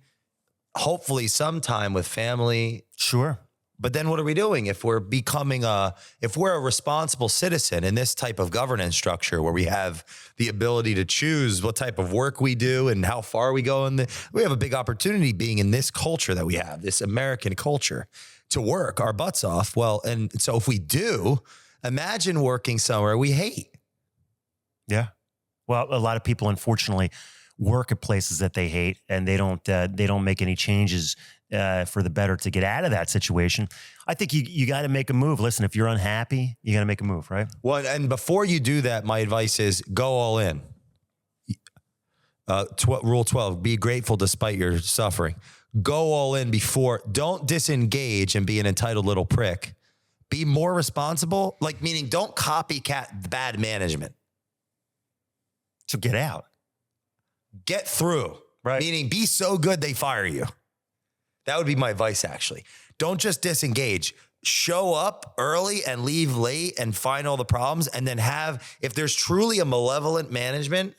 hopefully some time with family. Sure. But then what are we doing if we're if we're a responsible citizen in this type of governance structure where we have the ability to choose what type of work we do and how far we go we have a big opportunity being in this culture that we have, this American culture, to work our butts off. Well, and so if we do, imagine working somewhere we hate. Yeah. Well, a lot of people, unfortunately, work at places that they hate, and they don't make any changes for the better to get out of that situation. I think you got to make a move. Listen, if you're unhappy, you got to make a move, right? Well, and before you do that, my advice is go all in. Rule 12, be grateful despite your suffering. Go all in don't disengage and be an entitled little prick. Be more responsible, meaning don't copycat bad management. So get out. Get through, right? Meaning be so good they fire you. That would be my advice, actually. Don't just disengage. Show up early and leave late and find all the problems. And then if there's truly a malevolent management,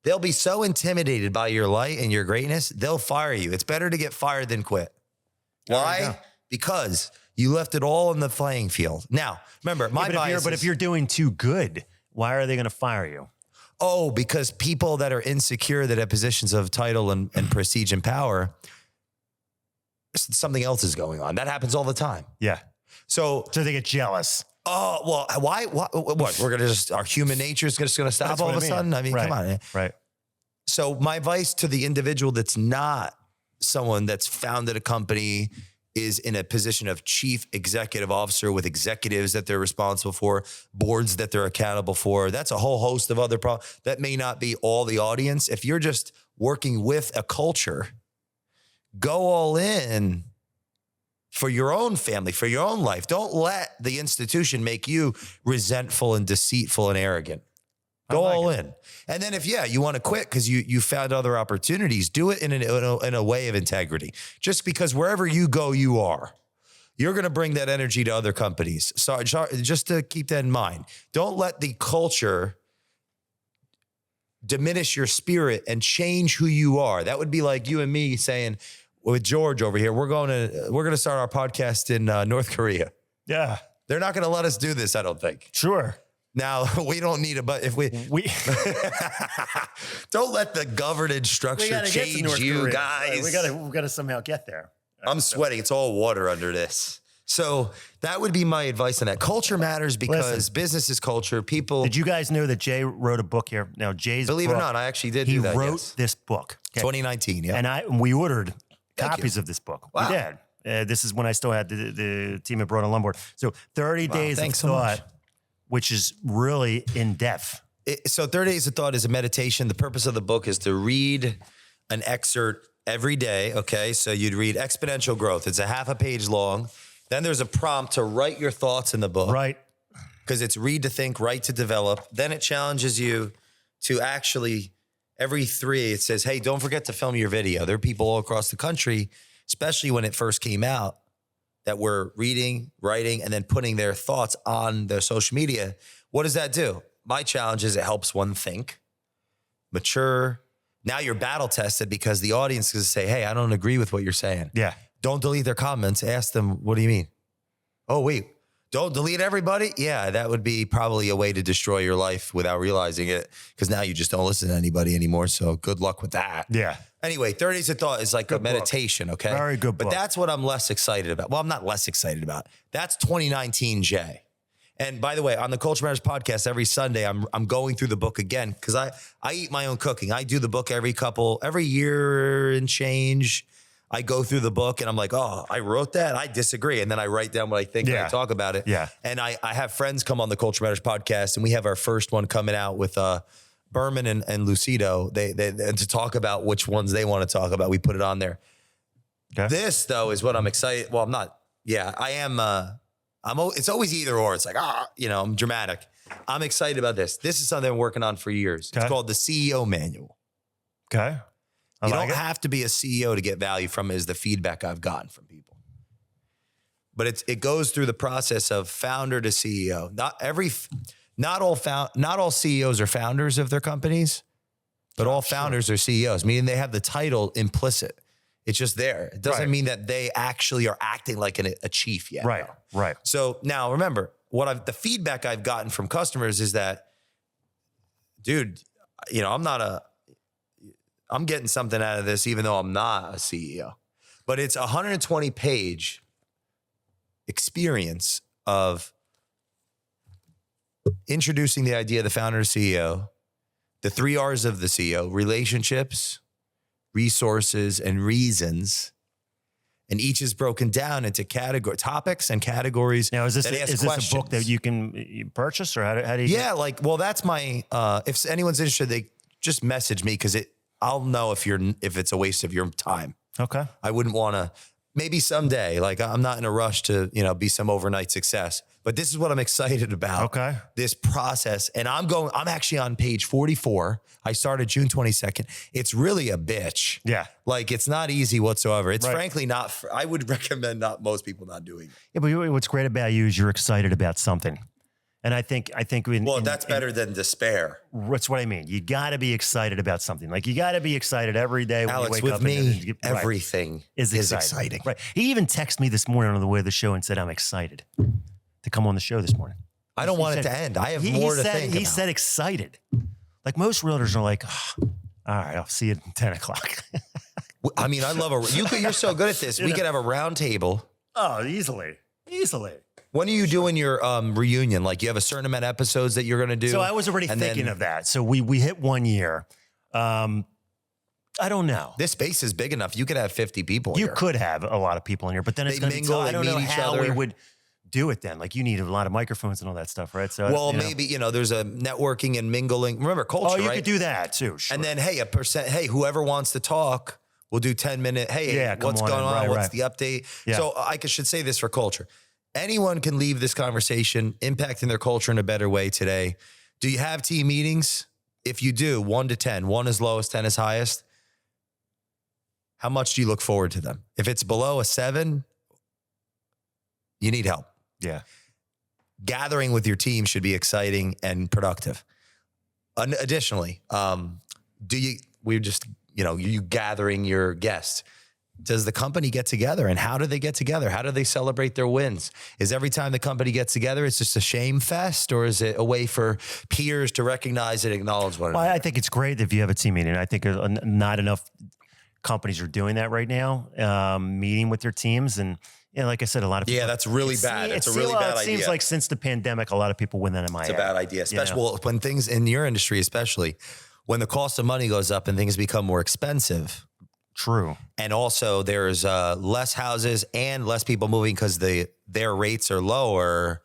they'll be so intimidated by your light and your greatness, they'll fire you. It's better to get fired than quit. Why? Because you left it all in the playing field. Now, remember, but if you're doing too good, why are they going to fire you? Oh, because people that are insecure, that have positions of title and prestige and power, something else is going on. That happens all the time. Yeah. So they get jealous. Oh, well, why? What? We're going to our human nature is just going to stop all of a sudden? I mean, come on. Right. So my advice to the individual that's not someone that's founded a company, is in a position of chief executive officer with executives that they're responsible for, boards that they're accountable for. That's a whole host of other problems. That may not be all the audience. If you're just working with a culture, go all in for your own family, for your own life. Don't let the institution make you resentful and deceitful and arrogant. Go all in. And then if, you want to quit because you found other opportunities, do it in a way of integrity. Just because wherever you go, you're going to bring that energy to other companies. So just to keep that in mind, don't let the culture diminish your spirit and change who you are. That would be like you and me saying with George over here, we're going to start our podcast in North Korea. Yeah. They're not going to let us do this, I don't think. Sure. Now, we don't need but if we don't let the governance structure change you guys. Right, we got to somehow get there. I'm sweating. It's all water under this. So that would be my advice on that. Culture matters because business is culture. People. Did you guys know that Jay wrote a book here? Now, Jay's Believe book, it or not, I actually did do that. He wrote this book. Okay? 2019, yeah. And we ordered copies of this book. Wow. We did. This is when I still had the team at Broad and Lumboard. So 30 days of thought. Which is really in depth. So 30 Days of Thought is a meditation. The purpose of the book is to read an excerpt every day. Okay. So you'd read Exponential Growth. It's a half a page long. Then there's a prompt to write your thoughts in the book. Right. Because it's read to think, write to develop. Then it challenges you to actually every 3, it says, hey, don't forget to film your video. There are people all across the country, especially when it first came out, that were reading, writing, and then putting their thoughts on their social media. What does that do? My challenge is it helps one think, mature. Now you're battle tested because the audience is say, hey, I don't agree with what you're saying. Yeah. Don't delete their comments. Ask them, what do you mean? Oh, wait, don't delete everybody? Yeah, that would be probably a way to destroy your life without realizing it, because now you just don't listen to anybody anymore. So good luck with that. Yeah. Anyway, 30 Days of Thought is like good a meditation, book. Okay? Very good book. But that's what I'm less excited about. Well, I'm not less excited about. That's 2019 Jay. And by the way, on the Culture Matters podcast, every Sunday, I'm going through the book again because I eat my own cooking. I do the book every year and change. I go through the book and I'm like, oh, I wrote that. I disagree. And then I write down what I think and I talk about it. Yeah. And I have friends come on the Culture Matters podcast, and we have our first one coming out with Berman and Lucido, they to talk about which ones they want to talk about. We put it on there. Okay. This though is what I'm excited. Well, I'm not. Yeah, I am. It's always either or. It's like, I'm dramatic. I'm excited about this. This is something I'm working on for years. Okay. It's called the CEO Manual. Okay. You don't have to be a CEO to get value from it, is the feedback I've gotten from people. But it goes through the process of founder to CEO. Not all CEOs are founders of their companies, but all founders are CEOs, meaning they have the title implicit. It's just there. It doesn't mean that they actually are acting like a chief yet. Right, no. Right. So now remember, the feedback I've gotten from customers is that, dude, I'm getting something out of this even though I'm not a CEO. But it's a 120-page experience of introducing the idea of the founder CEO, the 3 R's of the CEO: relationships, resources, and reasons. And each is broken down into topics and categories. Now, is this a book that you can purchase, or how do you? Yeah, that's my. If anyone's interested, they just message me because I'll know if it's a waste of your time. Okay. I wouldn't want to. Maybe someday. I'm not in a rush to be some overnight success. But this is what I'm excited about. Okay. This process. And I'm actually on page 44. I started June 22nd. It's really a bitch. Yeah. It's not easy whatsoever. It's frankly not, I would recommend most people not doing it. Yeah, but what's great about you is you're excited about something. And I think that's better than despair. That's what I mean. You got to be excited about something. You got to be excited every day when Alex, you wake up. With me, everything is exciting. Right. He even texted me this morning on the way to the show and said, I'm excited to come on the show this morning. I don't want it to end. I have more to think about. He said excited. Most realtors are like, all right, I'll see you at 10 o'clock. I mean, I love you're so good at this. We could have a round table. Oh, easily. When are you doing your reunion? You have a certain amount of episodes that you're going to do? So I was already thinking of that. So we hit 1 year. I don't know. This space is big enough. You could have 50 people You here. could have a lot of people in here, but then it's going to be tough. I don't know how we would do it then. Like you need a lot of microphones and all that stuff, right? So maybe, there's a networking and mingling. Remember culture, you could do that too. Sure. And then, hey, whoever wants to talk, we'll do 10 minutes. Hey, what's going on? Right, what's the update? Yeah. So I should say this for culture. Anyone can leave this conversation impacting their culture in a better way today. Do you have team meetings? If you do, 1 to 10, 1 is lowest, 10 is highest. How much do you look forward to them? If it's below a 7, you need help. Yeah. Gathering with your team should be exciting and productive. Additionally, you gathering your guests. Does the company get together, and how do they get together? How do they celebrate their wins? Is every time the company gets together, it's just a shame fest, or is it a way for peers to recognize and acknowledge one another? I think it's great if you have a team meeting. I think not enough companies are doing that right now, meeting with their teams. And like I said, a lot of people. Yeah, that's really bad. It's a really bad idea. It seems like since the pandemic, a lot of people win that MIA. It's a bad idea, especially when things in your industry, especially when the cost of money goes up and things become more expensive. True. And also there's less houses and less people moving because their rates are lower.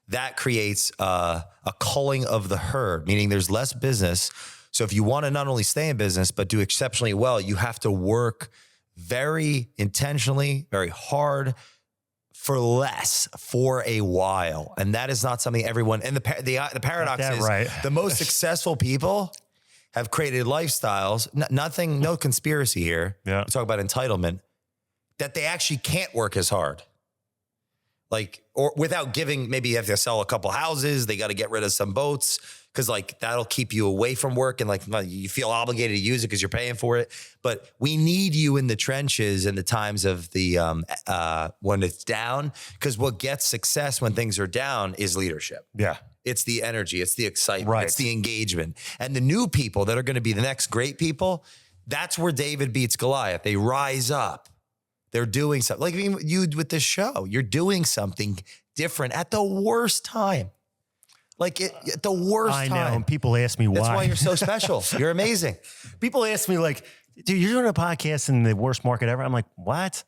That creates a culling of the herd, meaning there's less business. So if you want to not only stay in business, but do exceptionally well, you have to work very intentionally, very hard for less for a while. And that is not something everyone, and the paradox is right. The most successful people have created lifestyles, no conspiracy here. Yeah. We talk about entitlement, that they actually can't work as hard. Or without giving, maybe you have to sell a couple houses. They got to get rid of some boats because that'll keep you away from work. And you feel obligated to use it because you're paying for it. But we need you in the trenches in the times of when it's down, because what gets success when things are down is leadership. Yeah. It's the energy. It's the excitement. Right. It's the engagement. And the new people that are going to be the next great people, that's where David beats Goliath. They rise up. They're doing something. Like you with this show, you're doing something different at the worst time. At the worst time. I know. And people ask me why. That's why you're so special. You're amazing. People ask me dude, you're doing a podcast in the worst market ever. I'm like, what?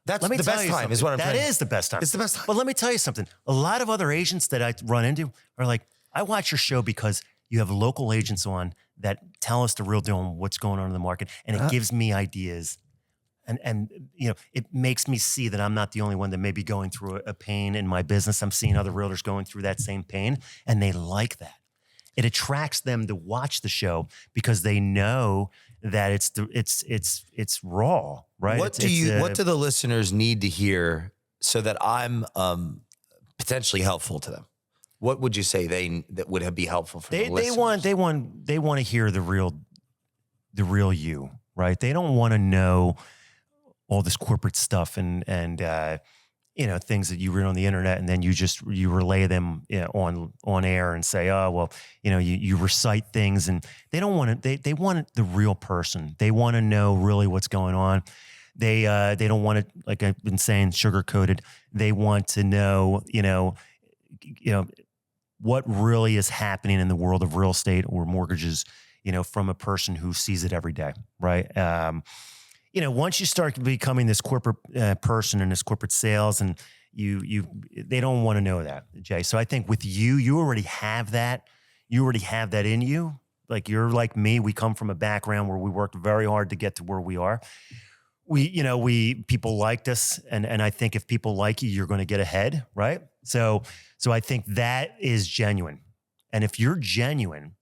That's the best time is what I'm saying. That is the best time. It's the best time. But let me tell you something. A lot of other agents that I run into are like, I watch your show because you have local agents on that tell us the real deal on what's going on in the market. And it gives me ideas. And it makes me see that I'm not the only one that may be going through a pain in my business. I'm seeing other realtors going through that same pain, and they like that. It attracts them to watch the show because they know that it's raw, right? What do the listeners need to hear so that I'm potentially helpful to them? What would you say that would be helpful for the listeners? They want to hear the real you, right? They don't want to know all this corporate stuff and things that you read on the internet, and then you relay them on air and say, oh, well, you recite things, and they don't want it. They want the real person. They want to know really what's going on. They don't want it, like I've been saying, sugar coated. They want to know, what really is happening in the world of real estate or mortgages, from a person who sees it every day, right? Once you start becoming this corporate person and this corporate sales, and they don't want to know that, Jay. So I think with you already have that. You already have that in you. Like you're like me. We come from a background where we worked very hard to get to where we are. People liked us, and I think if people like you, you're going to get ahead, right? So I think that is genuine, and if you're genuine,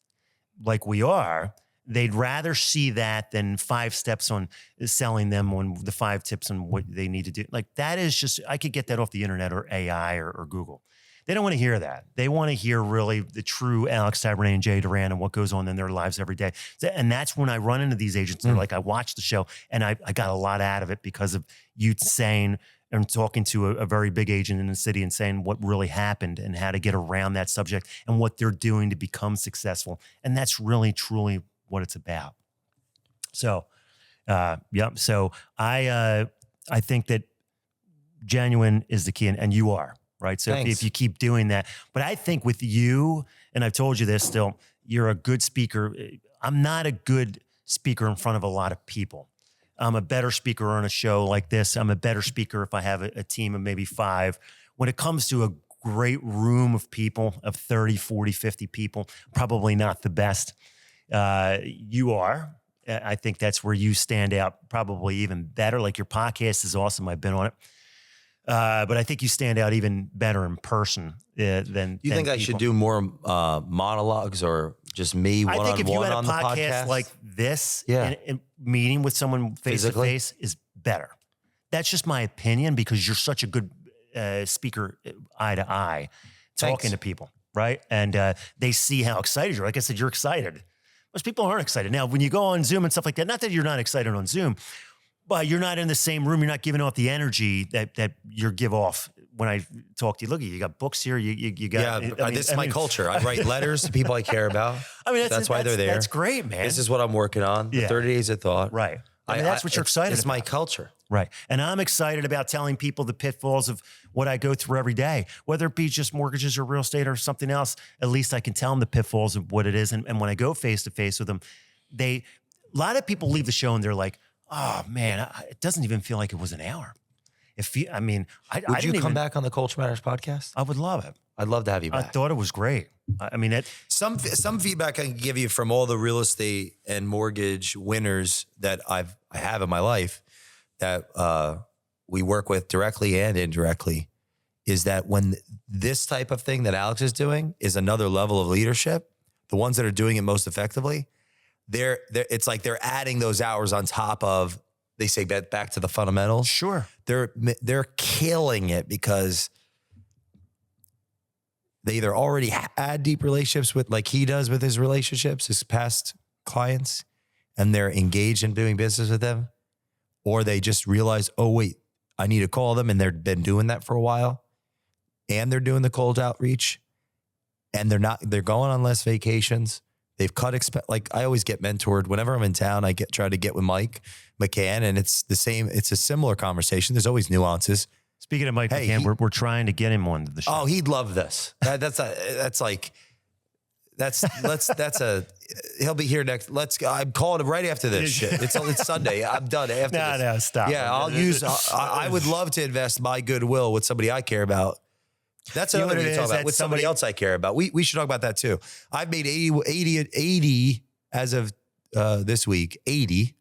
like we are, they'd rather see that than 5 steps on selling them on the 5 tips on what they need to do. Like that is just, I could get that off the internet or AI or Google. They don't want to hear that. They want to hear really the true Alex Taberne and Jay Doran and what goes on in their lives every day. And that's when I run into these agents. They're like, I watched the show and I got a lot out of it because of you saying and talking to a very big agent in the city and saying what really happened and how to get around that subject and what they're doing to become successful. And that's really, truly what it's about. So, So I think that genuine is the key, and you are, right? So if you keep doing that, but I think with you, and I've told you this still, you're a good speaker. I'm not a good speaker in front of a lot of people. I'm a better speaker on a show like this. I'm a better speaker if I have a team of maybe 5. When it comes to a great room of people, of 30, 40, 50 people, probably not the best. You are. I think that's where you stand out probably even better. Like your podcast is awesome. I've been on it. But I think you stand out even better in person than you think people. I should do more monologues or just me one-on-one on the podcast? I think if you had a podcast like this, and meeting with someone face-to-face is better. That's just my opinion because you're such a good speaker eye to eye, talking to people, right? And they see how excited you are. Like I said, you're excited. Most people aren't excited. Now, when you go on Zoom and stuff like that, not that you're not excited on Zoom, but you're not in the same room. You're not giving off the energy that you give off when I talk to you. Look, you got books here. You got. Yeah, this is my culture. I write letters to people I care about. I mean, that's why they're there. That's great, man. This is what I'm working on. The 30 Days of Thought. Right. I mean, that's what you're excited about. It's my culture. Right. And I'm excited about telling people the pitfalls of what I go through every day, whether it be just mortgages or real estate or something else. At least I can tell them the pitfalls of what it is. And when I go face to face with them, a lot of people leave the show and they're like, oh man, it doesn't even feel like it was an hour. Would you come back on the Culture Matters podcast? I would love it. I'd love to have you back. I thought it was great. I mean, some feedback I can give you from all the real estate and mortgage winners that I have in my life that we work with directly and indirectly is that when this type of thing that Alex is doing is another level of leadership, the ones that are doing it most effectively, it's like they're adding those hours on top of, they say back to the fundamentals. Sure. They're killing it because they either already had deep relationships with, like he does with his relationships, his past clients, and they're engaged in doing business with them, or they just realize, oh wait, I need to call them, and they've been doing that for a while, and they're doing the cold outreach, and they're going on less vacations. They've cut like I always get mentored whenever I'm in town. I try to get with Mike McCann, and it's the same. It's a similar conversation. There's always nuances. Speaking of Mike McCann, we're trying to get him on the show. Oh, he'd love this. He'll be here next. I'm calling him right after this shit. It's Sunday. I'm done after this. No, stop. Yeah, I would love to invest my goodwill with somebody I care about. That's another thing to talk about with somebody else I care about. We should talk about that too. I've made 80 as of this week, 80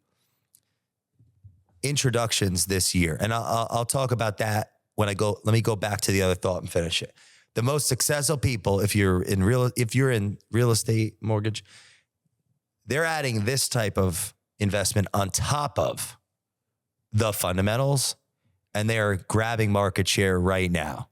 introductions this year. And I'll talk about that when I go. Let me go back to the other thought and finish it. The most successful people, if you're in real estate mortgage, they're adding this type of investment on top of the fundamentals, and they are grabbing market share right now.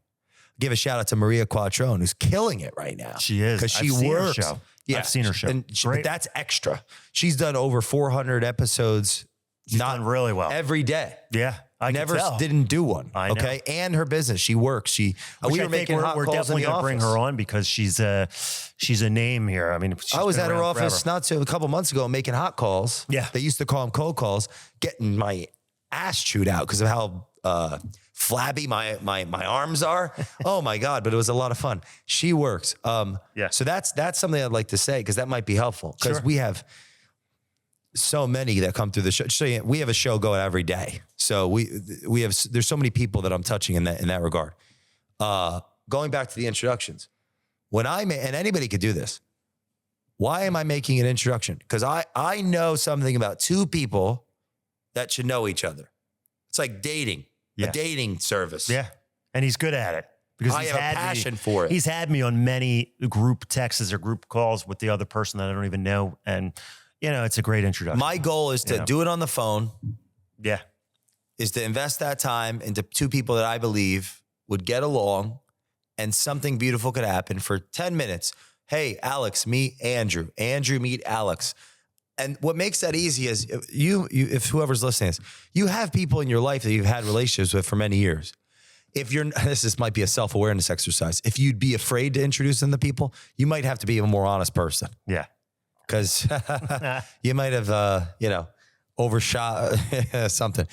Give a shout out to Maria Quattrone, who's killing it right now. She is. Because she works. Yeah, I've seen her show. But that's extra. She's done over 400 episodes. She's done really well. Every day. Yeah. I never didn't do one. I know. Okay. And her business. She works. We were making hot calls definitely going to bring her on because she's a name here. I mean, I was at her office a couple months ago making hot calls. Yeah. They used to call them cold calls, getting my ass chewed out because of how flabby my arms are. Oh my God. But it was a lot of fun. She works. Yeah. So that's something I'd like to say because that might be helpful because we have so many that come through the show. So we have a show going every day. So there's so many people that I'm touching in that regard. Going back to the introductions, and anybody could do this. Why am I making an introduction? Because I know something about two people that should know each other. It's like dating, a dating service. Yeah. And he's good at it. Because I have a passion for it. He's had me on many group texts or group calls with the other person that I don't even know. And it's a great introduction. My goal is to do it on the phone. Yeah. Is to invest that time into two people that I believe would get along and something beautiful could happen for 10 minutes. Hey, Alex, meet Andrew. Andrew, meet Alex. And what makes that easy is if whoever's listening is, you have people in your life that you've had relationships with for many years. This might be a self-awareness exercise. If you'd be afraid to introduce them to people, you might have to be a more honest person. Yeah. Because you might have, overshot something.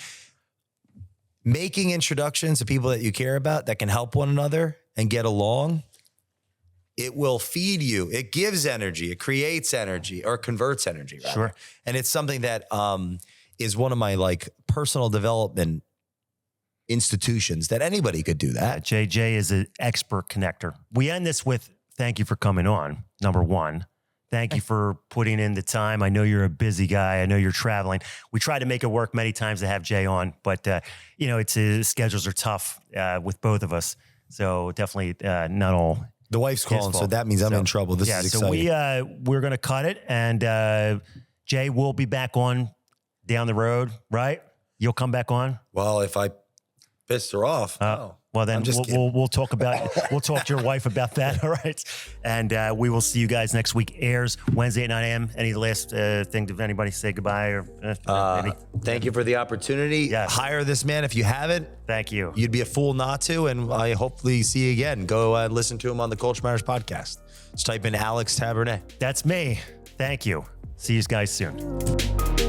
Making introductions to people that you care about that can help one another and get along it will feed you. It gives energy. It creates energy, or converts energy, rather. Sure. And it's something that is one of my like personal development institutions that anybody could do that. JJ is an expert connector. We end this with thank you for coming on. Number one, thank you for putting in the time. I know you're a busy guy. I know you're traveling. We tried to make it work many times to have Jay on, but it's schedules are tough with both of us. So definitely not all. The wife's calling, so that means I'm in trouble. This is exciting. So we're going to cut it, and Jay will be back on down the road, right? You'll come back on? Well, if I pissed her off. Well, then we'll talk to your wife about that. All right. And we will see you guys next week. Airs Wednesday at 9 a.m. Any last thing? Did anybody say goodbye? Or thank you for the opportunity. Yes. Hire this man if you haven't. Thank you. You'd be a fool not to. And I hopefully see you again. Go listen to him on the Culture Matters podcast. Just type in Alex Taberne. That's me. Thank you. See you guys soon.